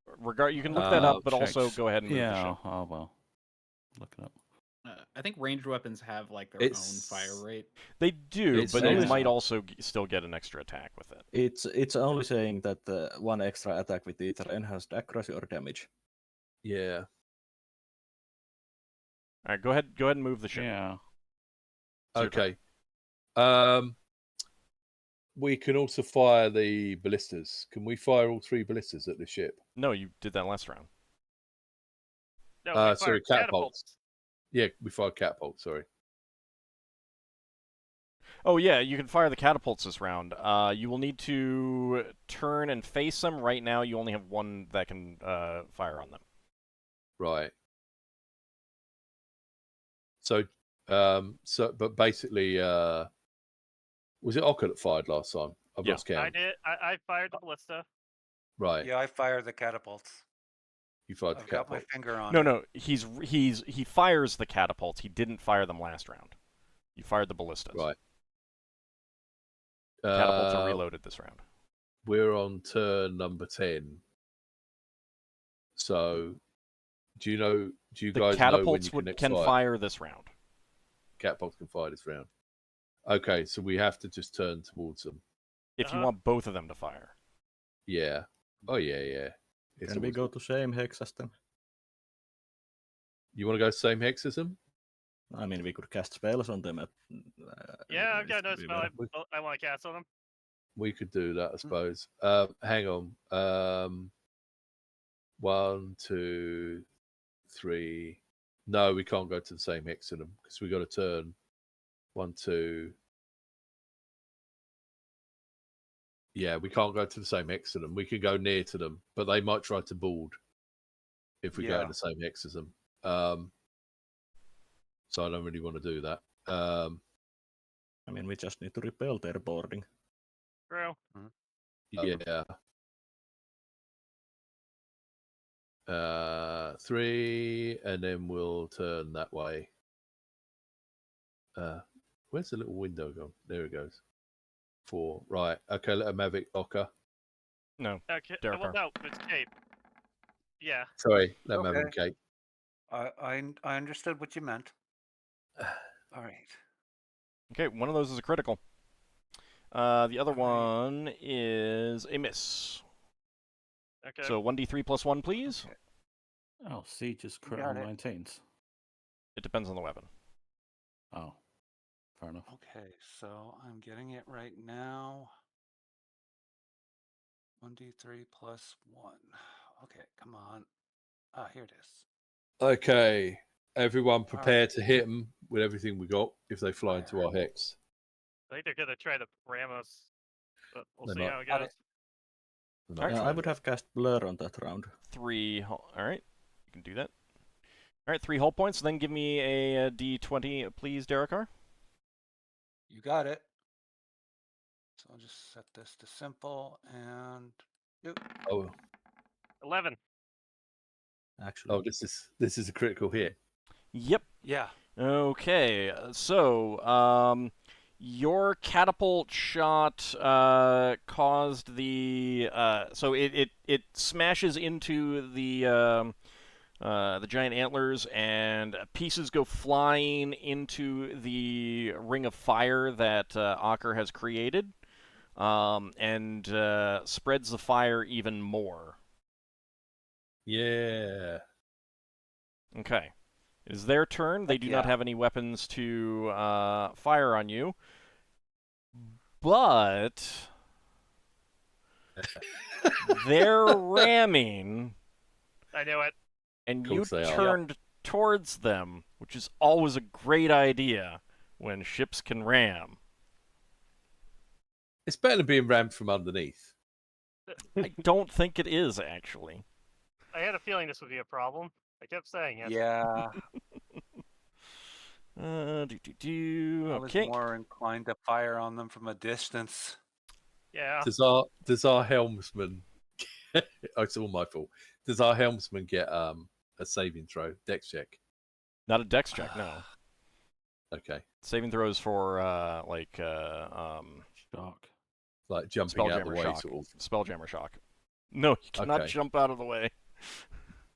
You can look that up, but also Checks. go ahead and move the Yeah, ship. oh well. Look it up. I think ranged weapons have like their It's- own fire rate. They do, It's but you only- might also still get an extra attack with it. it's only saying that one extra attack with either enhanced accuracy or damage. Yeah. All right, go ahead and move the ship. Yeah. It's your turn. Okay. We can also fire the ballistas. Can we fire all 3 ballistas at the ship? No, you did that last round. No, we Sorry, fired catapults. Yeah, we fired catapults. Sorry. Oh yeah, you can fire the catapults this round. You will need to turn and face them. Right now, you only have one that can fire on them. Right. So, but basically, was it Ockar that fired last time? I've Yeah. lost count. I did. I fired the ballista. Right. Yeah, I fire the catapults. You fired the I've got my catapult. finger on No, it. no, he fires the catapults. He didn't fire them last round. You fired the ballistas. Right. Catapults are reloaded this round. We're on turn number 10. So, do you The guys know when catapults you can next can fire? fire this round. Catapults can fire this round. Okay, so we have to just turn towards them. If you Uh-huh. want both of them to fire. Yeah. Oh yeah. It's Can we always go good. to same hex as them? You want to go same hex as them? I mean, we could cast spells on them. Yeah, I've got no if we spell were- I want to cast on them. We could do that, I suppose. Hang on. 1, 2, 3. No, we can't go to the same hex in them because we got to turn 1, 2. Yeah, we can't go to the same hex in them. We can go near to them, but they might try to board if we go Yeah. in the same hex as them. So I don't really want to do that. I mean, we just need to repel their boarding. True. Yeah. 3, and then we'll turn that way. Where's the little window gone? There it goes. 4. Right. Okay, let them have it, Ockar. No. Okay. Darrakar. Well, no, it's Cape. Yeah. Sorry, let them have Okay. him, Kate. I understood what you meant. All right. Okay, one of those is a critical. The other Alright. one is a miss. Okay. So 1d3 plus 1, please. Okay. Oh, Siege is crit Got on it. 19s. It depends on the weapon. Oh, fair enough. Okay, so I'm getting it right now. 1d3 plus 1. Okay, come on. Ah, here it is. Okay, everyone prepare Alright. to hit them with everything we got if they fly into our hex. I think they're gonna try to ram us, but we'll They're see not. how it Got goes. it. They're not Alright. I trying. would have cast Blur on that round. 3. Alright, you can do that. Alright, 3 hull points. Then give me a d20, please, Darrakar. You got it. So I'll just set this to simple and Oh, 11. Actually, this is a critical hit. Yep. yeah. Okay, so your catapult shot caused the so it smashes into the giant antlers, and pieces go flying into the ring of fire that Ockar has created, and spreads the fire even more. Yeah. Okay. It is their turn. They Heck do not yeah. have any weapons to fire on you. But they're ramming, I knew it. and Of you course they are. turned towards them, which is always a great idea when ships can ram. It's better than being rammed from underneath. I don't think it is, actually. I had a feeling this would be a problem. I kept saying it. Yeah. I was Okay. more inclined to fire on them from a distance. Yeah. Does our helmsman? Oh, it's all my fault. Does our helmsman get a saving throw, dex check? Not a dex check, no. Okay, Saving throws for, Shock. like jumping out the Spelljammer way, shock. sort of. Spelljammer shock. No, you cannot Okay. jump out of the way.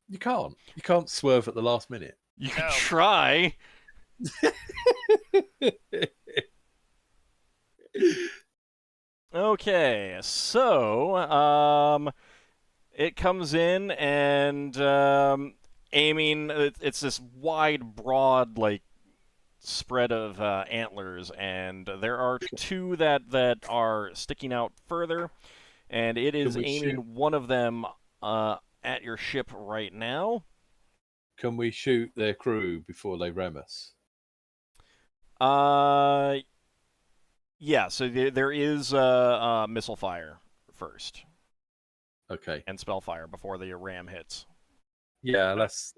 You can't. You can't swerve at the last minute. You can No. try. Okay, so it comes in and aiming. It's this wide, broad, like spread of antlers, and there are 2 that are sticking out further, and it is we aiming shoot? one of them at your ship right now. Can we shoot their crew before they ram us? Yeah. So there is missile fire first, Okay. and spell fire before the ram hits. Yeah, let's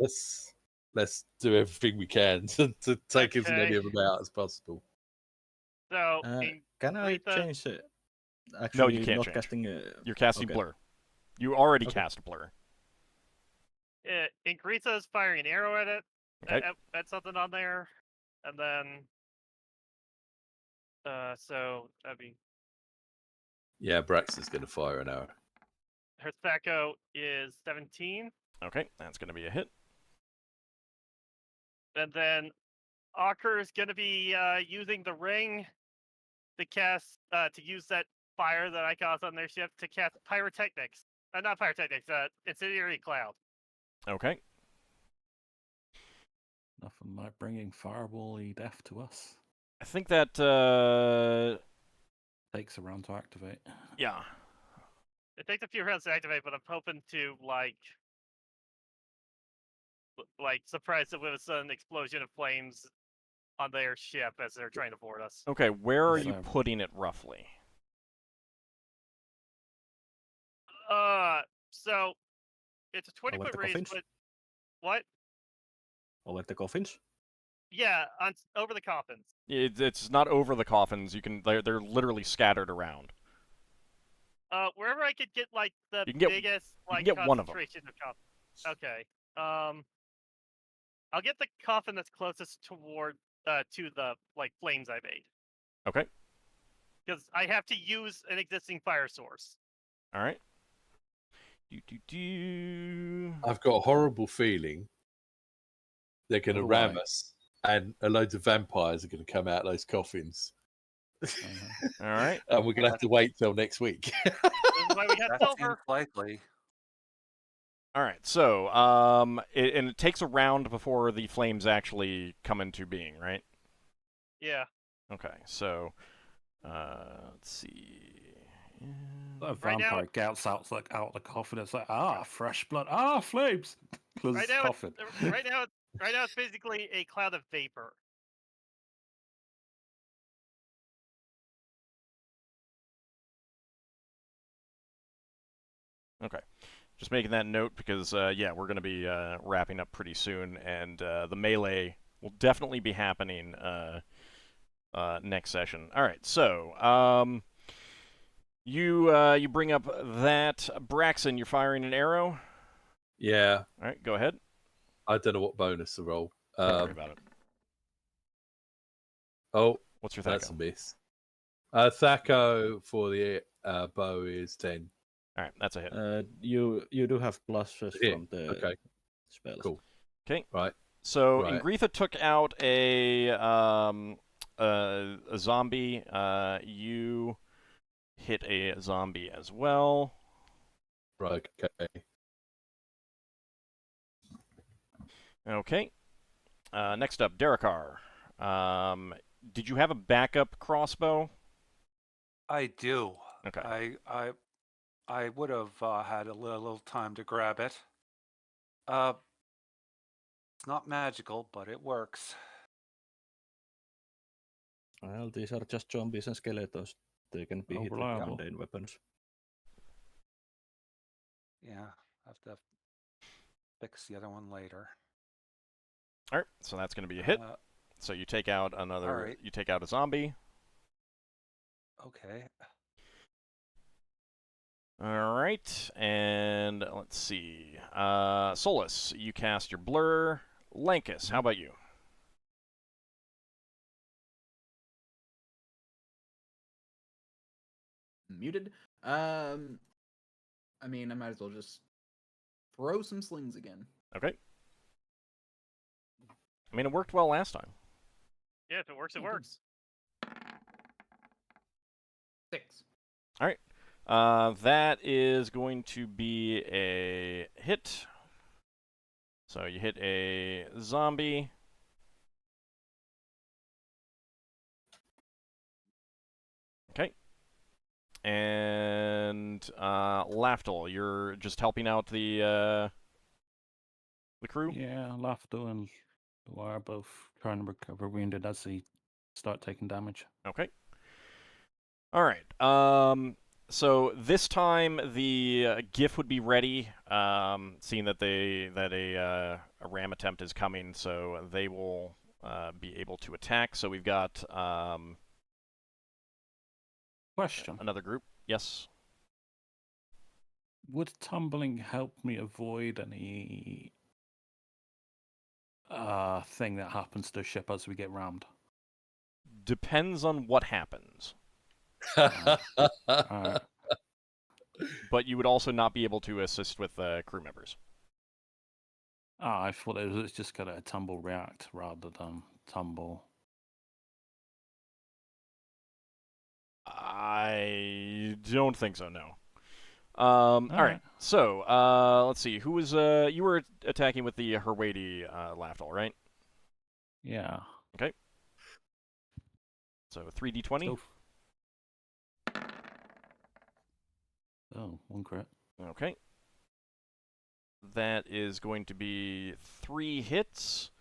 do everything we can to take as many Okay. of them out as possible. So, can I Greta- change it? No, Actually, you can't not change. casting. You're casting okay. Blur. You already Okay. cast Blur. Ingrita is firing an arrow at it. Okay. At something on there. And then. So, that'd be. Yeah, Braxon's going to fire an arrow. Her Thaco is 17. Okay, that's going to be a hit. And then Ockar is going to be using the ring to cast, to use that fire that I caused on their ship to cast pyrotechnics. Not pyrotechnics, incendiary cloud. Okay. Nothing like bringing fireball-y death to us. I think that, Takes a round to activate. yeah. It takes a few rounds to activate, but I'm hoping to, like surprise them with a sudden explosion of flames on their ship as they're trying to board us. Okay, where are you So- putting it roughly? So it's a 20-foot went to range, coffins. but What? Over the coffins? Yeah, over the coffins. It's not over the coffins. You can. They're literally scattered around. Wherever I could get like the You can get- biggest you like can get one of 'em. concentration of coffins. Okay. I'll get the coffin that's closest toward to the like flames I made. Okay. Because I have to use an existing fire source. All right. I've got a horrible feeling they're going to Oh, ram why? us, and a loads of vampires are going to come out of those coffins. All right. And we're going to have to wait till next week. This is why we got That seems silver. likely. All right. So, and it takes a round before the flames actually come into being, right? Yeah. Okay. So, let's see. A Right now- vampire gets out of the coffin. It's like, fresh blood. Flames. Closes Right the now, coffin. right now, it's basically a cloud of vapor. Okay. Just making that note because, yeah, we're going to be wrapping up pretty soon, and the melee will definitely be happening next session. All right, so you bring up that Braxon. You're firing an arrow. Yeah, All right, go ahead. I don't know what bonus to roll. Don't worry about it. Oh, What's your that's a Thaco? miss. Thaco for the bow is 10. All right, that's a hit. You do have pluses Yeah, from the okay. spells. Cool. Okay. Right. So Right. Ingritha took out a zombie. You hit a zombie as well. Right, okay. Okay. Next up, Darrakar. Did you have a backup crossbow? I do. Okay. I would have had a little time to grab it. It's not magical, but it works. Well, these are just zombies and skeletons. They can be hit with Reliable. mundane weapons. Yeah, I have to fix the other one later. All right. So that's going to be a hit. So you take out another. all right. You take out a zombie. Okay. All right. And let's see. Solas, you cast your blur. Lankas, how about you? Muted. I mean, I might as well just throw some slings again. Okay. I mean, it worked well last time. Yeah, if it works, it works. 6. All right. That is going to be a hit. So you hit a zombie. Okay. And Lafdul, you're just helping out the crew? Yeah, Lafdul and Loire are both trying to recover wounded as they start taking damage. Okay. All right. So this time the GIF would be ready, seeing that a ram attempt is coming, so they will be able to attack. So we've got Question. another group. Yes. Would tumbling help me avoid any thing that happens to the ship as we get rammed? Depends on what happens. Alright. But you would also not be able to assist with crew members. I thought it was just going to tumble react rather than tumble. I don't think so, no. All right. So, let's see. Who was you were attacking with the Herwady Lafdul, right? Yeah. Okay. So 3d20. Oh, one crit. Okay. That is going to be 3 hits.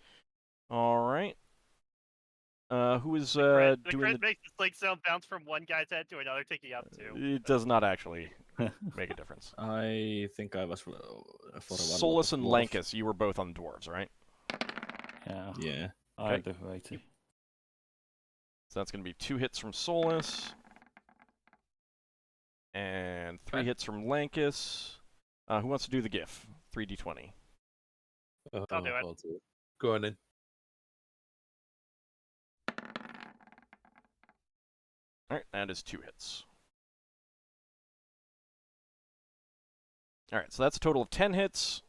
All right. Who is The doing crit makes the sling stone bounce from one guy's head to another, taking out 2. It does not actually. make a difference. I think I was for a Solas and dwarf. Lankas, you were both on dwarves, right? Yeah. Yeah. I Okay. have the 80. So that's going to be 2 hits from Solas. And 3 hits from Lankas. Who wants to do the GIF? 3d20. I'll do it. I'll do it. Go on then. Alright, that is 2 hits. Alright, so that's a total of 10 hits.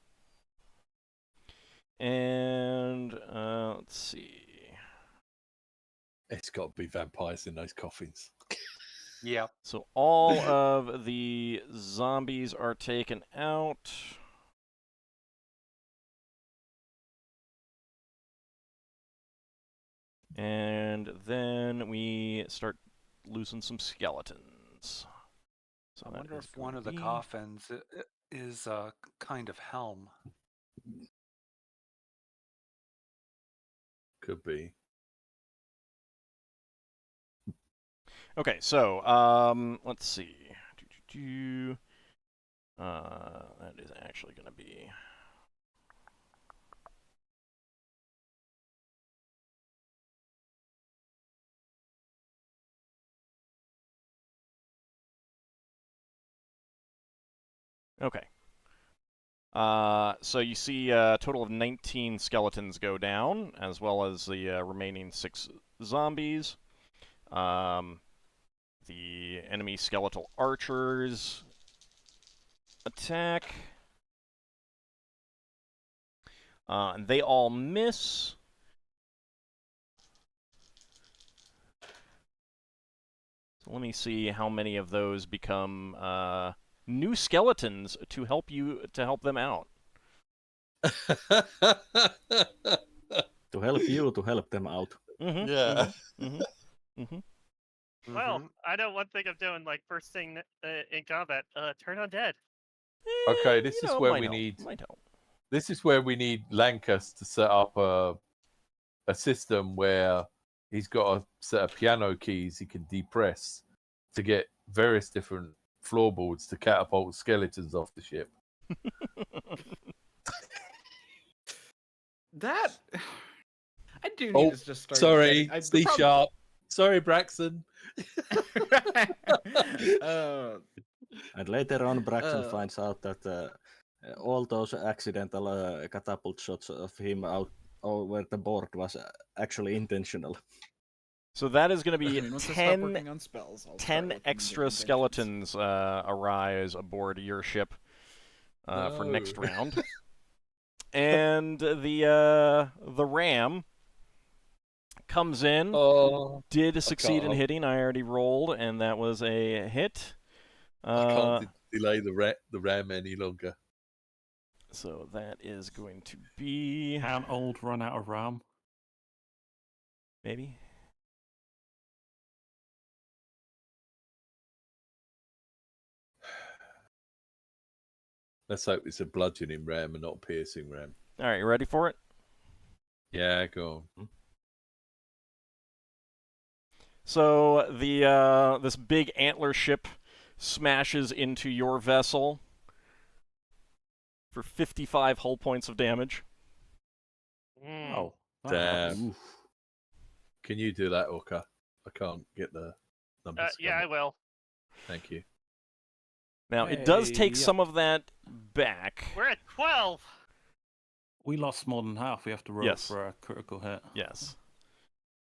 And, let's see. It's got to be vampires in those coffins. Yep. So all of the zombies are taken out. And then we start losing some skeletons. So I that wonder is if one going of to the be- coffins is a kind of helm. Could be. Okay, so let's see. That is actually going to be. Okay. So you see a total of 19 skeletons go down, as well as the remaining 6 zombies. The enemy skeletal archers attack. And they all miss. So let me see how many of those become new skeletons to help them out. To help you, to help them out. Mm-hmm, Yeah. mm-hmm, mm-hmm. Well, I know one thing I'm doing, like, first thing in combat, turn undead. Okay, this is where we need. Might help. This is where we need Lankas to set up a system where he's got a set of piano keys he can depress to get various different floorboards to catapult skeletons off the ship. That I do need to just start. Sorry, getting- C sharp. Sorry, Braxon. And later on, Braxon finds out that all those accidental catapult shots of him out over the board was actually intentional. So that is going to be I mean, once I stop 10 working on spells, I'll start 10 looking into extra inventions. skeletons arise aboard your ship for next No. round. And the ram comes in, Oh, did succeed in can't- hitting. I already rolled, and that was a hit. I can't delay the ram any longer. So that is going to be Can old run out of RAM? maybe. Let's hope it's a bludgeoning ram and not a piercing ram. All right, you ready for it? Yeah, go on. So the this big antler ship smashes into your vessel for 55 hull points of damage. Oh, that Damn. hurts. Can you do that, Ockar? I can't get the numbers. Yeah, I will. Thank you. Now, it does take Hey, some of that back. We're at 12. We lost more than half. We have to roll Yes. for a critical hit. Yes.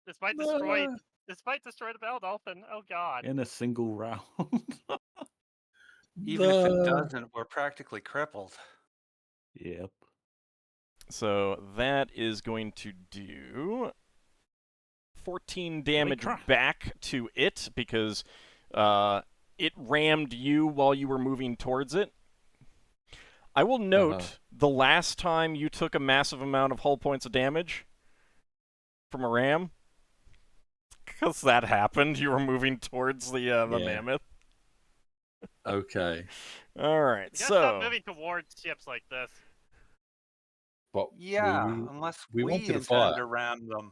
This might destroy the Battle Dolphin. Oh god. In a single round. Even if it doesn't, we're practically crippled. Yep. So that is going to do 14 damage try. back to it because it rammed you while you were moving towards it. I will note the last time you took a massive amount of hull points of damage from a ram, because that happened, you were moving towards the mammoth. Okay. All right, You gotta so stop moving towards ships like this. But Yeah, we unless we we wanted to intend fire. to ram them.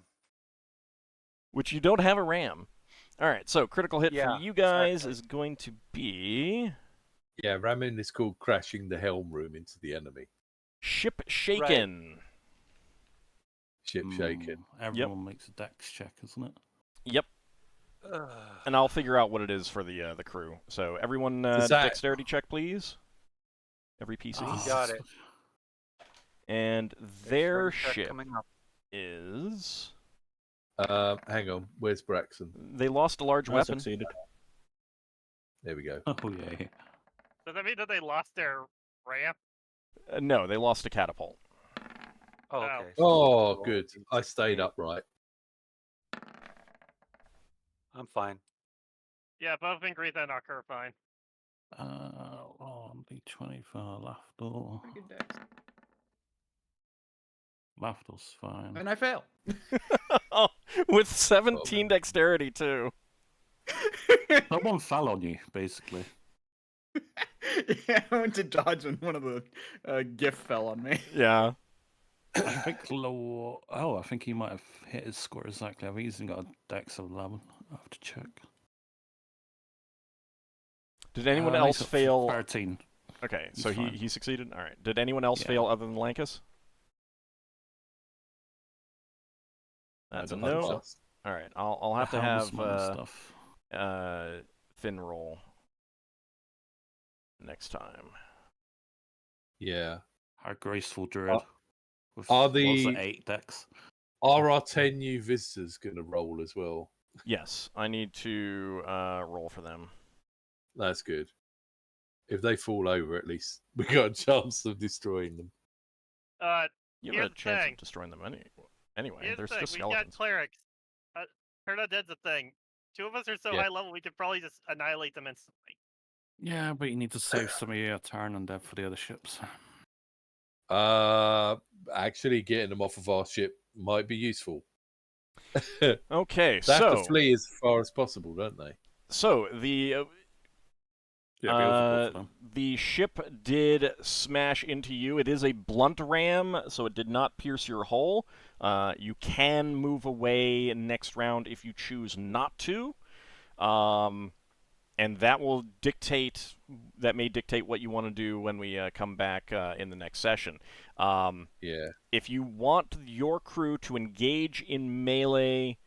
which you don't have a ram. All right, so critical hit Yeah, for you guys exactly. is going to be Yeah, ramming is called crashing the helm room into the enemy. Ship shaken. Ship shaken. Everyone makes a dex check, isn't it? Yep. And I'll figure out what it is for the crew. So everyone, Does that- dexterity check, please. Every PC. You got it. And their Dexterity check ship coming up. is. Hang on. Where's Braxon? They lost a large I weapon. succeeded. There we go. Oh yeah. Does that mean that they lost their ramp? No, they lost a catapult. Oh, Oh. okay. Oh, good. I stayed upright. I'm fine. Yeah, both Ingrid and Ockar are fine. On D20 for Lafdul. Pretty good dex. Lafdul's fine. And I fail. With 17 dexterity, too. Someone fell on you, basically. Yeah, I went to dodge and one of the GIF fell on me. Yeah. I think I think he might have hit his score exactly. I think he's got a dex of 11. I have to check. Did anyone He's else at fail? 13. Okay, He's so fine. he succeeded? All right. Did anyone else Yeah. fail other than Lankas? That's a I don't think no. so. All right. I'll have The to helm's have mine stuff. Finn roll next time. Yeah. Our graceful druid. With, are what's it, the- 8 dex? Are our 10 new visitors going to roll as well? Yes, I need to roll for them. That's good. If they fall over, at least we got a chance of destroying them. You Here's have a the chance thing. of destroying them anyway. Here's They're the thing. still We got skeletons. clerics. Turn Undead's a thing. 2 of us are so Yeah. high level we could probably just annihilate them instantly. Yeah, but you need to save some of your turn and dead for the other ships. Actually, getting them off of our ship might be useful. Okay, They have to so flee as far as possible, don't they? Yeah, be overboard for them. the ship did smash into you. It is a blunt ram, so it did not pierce your hull. You can move away next round if you choose not to. And that will dictate, that may dictate what you want to do when we come back in the next session. Yeah. If you want your crew to engage in melee,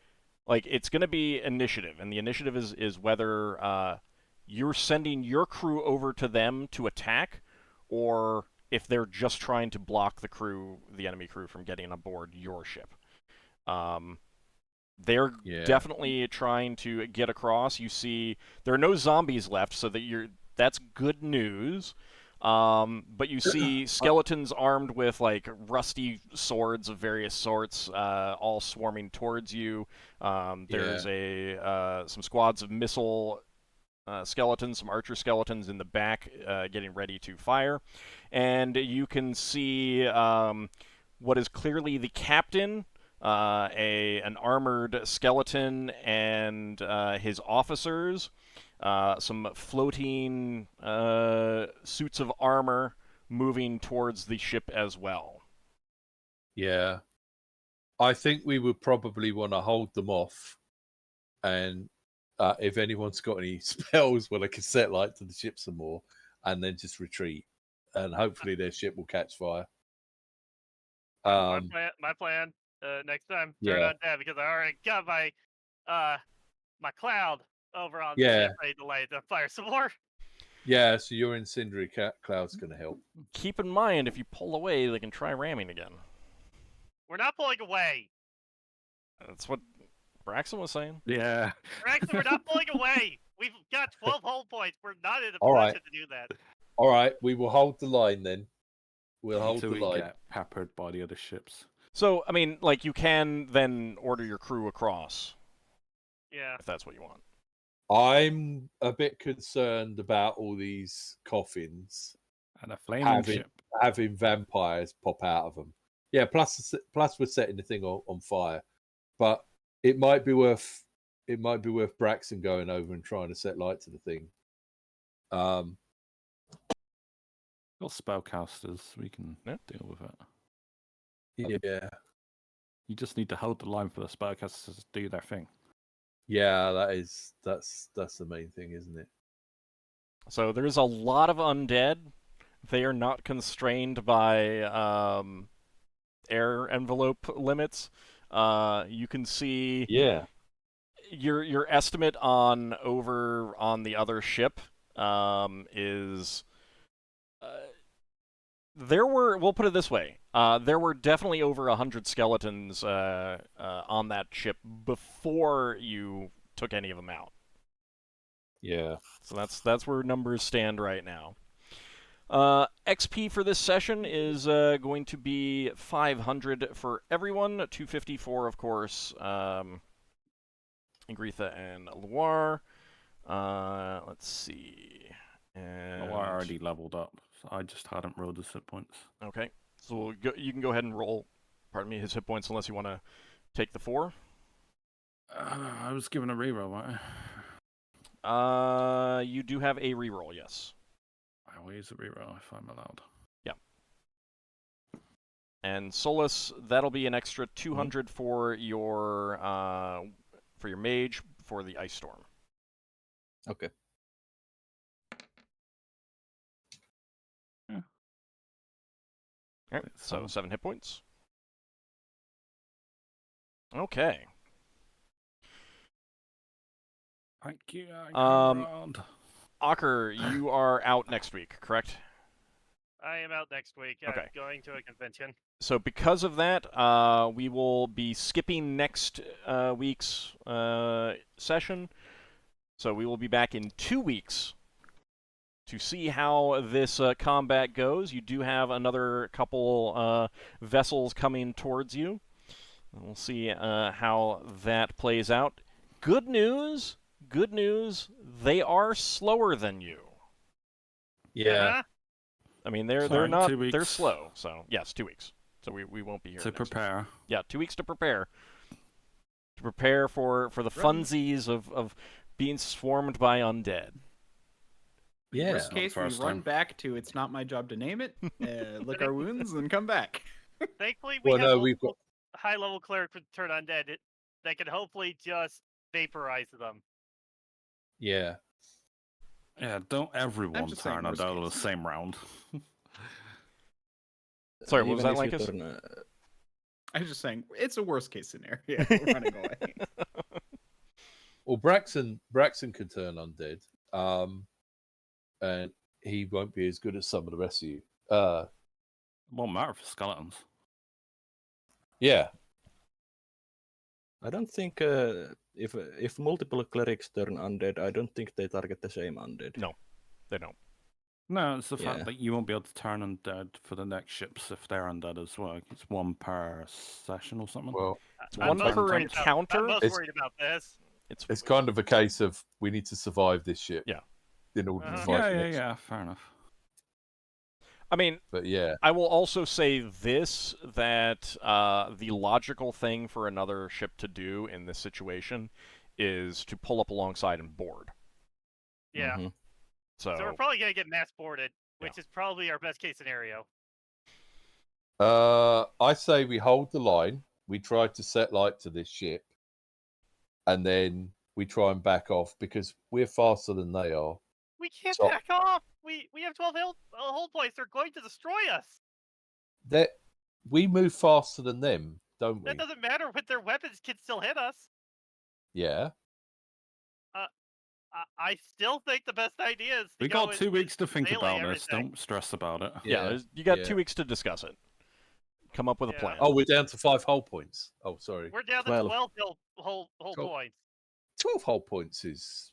like, it's going to be initiative, and the initiative is whether you're sending your crew over to them to attack, or if they're just trying to block the enemy crew from getting aboard your ship. They're definitely trying to get across. You see, there are no zombies left, so that's good news. But you see skeletons armed with like rusty swords of various sorts, all swarming towards you. There's some squads of missile skeletons, some archer skeletons in the back, getting ready to fire, and you can see what is clearly the captain. An armored skeleton and his officers, some floating suits of armor moving towards the ship as well. Yeah. I think we would probably want to hold them off, and if anyone's got any spells where they can set light to the ship some more, and then just retreat, and hopefully their ship will catch fire. My plan next time, turn on dead, because I already got my cloud over on the ship ready to light the fire some more. Yeah, so your incendiary cloud's going to help. Keep in mind, if you pull away, they can try ramming again. We're not pulling away. That's what Braxon was saying. Yeah. Braxon, we're not pulling away. We've got 12 hull points. We're not in a All position right. to do that. All right, we will hold the line then. We'll hold Until the we line. get peppered by the other ships. So, I mean, like, you can then order your crew across. Yeah. If that's what you want. I'm a bit concerned about all these coffins And a flaming ship. having vampires pop out of them. Yeah, plus we're setting the thing on fire. But it might be worth Braxon going over and trying to set light to the thing. Got spellcasters, we can deal with it. Yeah. You just need to hold the line for the spellcasters to do their thing. Yeah, that's the main thing, isn't it? So there's a lot of undead. They are not constrained by air envelope limits. You can see Yeah. your estimate on the other ship is there were, we'll put it this way, there were definitely over 100 skeletons on that ship before you took any of them out. Yeah. So that's where numbers stand right now. XP for this session is going to be 500 for everyone, 254, of course, Ingritha and Loire. Let's see. And... Well, I already leveled up, so I just hadn't rolled his hit points. Okay, so you can go ahead and roll, pardon me, his hit points unless you want to take the 4. I was given a reroll, right? You do have a reroll, yes. I will use a reroll if I'm allowed. Yeah. And Solas, that'll be an extra 200 for your mage for the ice storm. Okay. Yeah. All right, so 7 hit points. Okay. Thank you, Anghammarand. Ockar, you are out next week, correct? I am out next week. Okay. I'm going to a convention. So because of that, we will be skipping next week's session. So we will be back in 2 weeks to see how this combat goes. You do have another couple vessels coming towards you. We'll see how that plays out. Good news, they are slower than you. Yeah. Uh-huh. I mean, they're Sorry, not 2 weeks. they're slow. So yes, 2 weeks. So we won't be here. To next week. prepare. Yeah, 2 weeks to prepare. To prepare for the funsies of being swarmed by undead. Yeah. Worst case, we first run time. back to it's not my job to name it, lick our wounds, and come back. Thankfully, we Well, have no, we've multiple high-level cleric with turn undead that can hopefully just vaporize them. Yeah. Yeah, don't everyone just saying turn worst undead in the case. same round. Sorry, what was Even that, if you Lankas? turn, I was just saying it's a worst case scenario. We're running away. Well, Braxon can turn undead, and he won't be as good as some of the rest of you. Won't matter for skeletons. Yeah. I don't think if multiple clerics turn undead, I don't think they target the same undead. No, they don't. No, it's the fact Yeah. that you won't be able to turn undead for the next ships if they're undead as well. It's 1 per session or something. Well, It's I'm one most per worried encounter. I'm most It's- worried about this. it's kind of a case of we need to survive this ship. Yeah. In order to Uh-huh. fight the yeah, next. yeah, fair enough. I mean, But yeah. I will also say this, that the logical thing for another ship to do in this situation is to pull up alongside and board. Yeah. Mhm. So, So we're probably going to get mass boarded, which is probably our best case scenario. I say we hold the line. We try to set light to this ship, and then we try and back off because we're faster than they are. We can't So- back off. We have 12 hold points. They're going to destroy us. That we move faster than them, don't we? That doesn't matter. With their weapons, can still hit us. Yeah. I still think the best idea is to We go got 2 weeks to think melee about this. everything. Don't stress about it. yeah, you got yeah. 2 weeks to discuss it. Come up with a Yeah. plan. Oh, we're down to 5 hull points. Oh, sorry. We're down to 12. 12 whole 12. points. 12 hull points is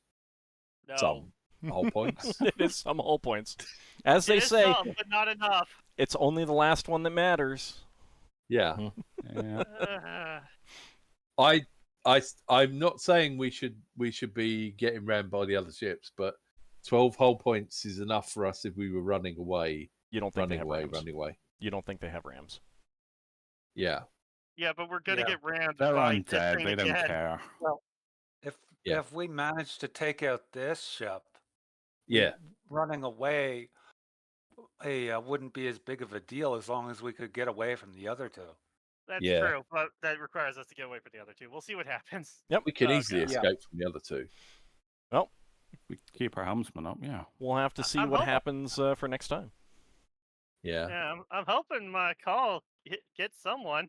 No. some hull points. It is some hull points. As they It is say, some, but not enough. it's only the last one that matters. Yeah. Yeah. I'm not saying we should be getting rammed by the other ships, but 12 hull points is enough for us if we were running away. You don't think they Running have away, rams. running away. You don't think they have rams. Yeah. Yeah, but we're gonna Yeah. get rammed They're by this undead. thing They don't again. care. Yeah. If we manage to take out this ship, Yeah. running away wouldn't be as big of a deal as long as we could get away from the other two. That's Yeah. true, but that requires us to get away from the other two. We'll see what happens. Yep. We can Oh, easily God. Yeah. escape from the other two. We keep our helmsman up, yeah. We'll have to see I'm what hoping- happens for next time. Yeah. Yeah, I'm hoping my call gets someone.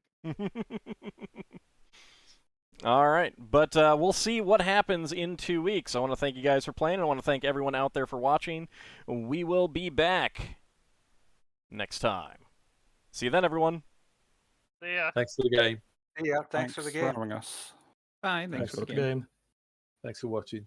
All right, but we'll see what happens in 2 weeks. I want to thank you guys for playing. I want to thank everyone out there for watching. We will be back next time. See you then, everyone. See ya. Thanks for the game. Yeah, thanks for the game. having us. Fine, thanks Thanks for the Good game. game. Thanks for watching.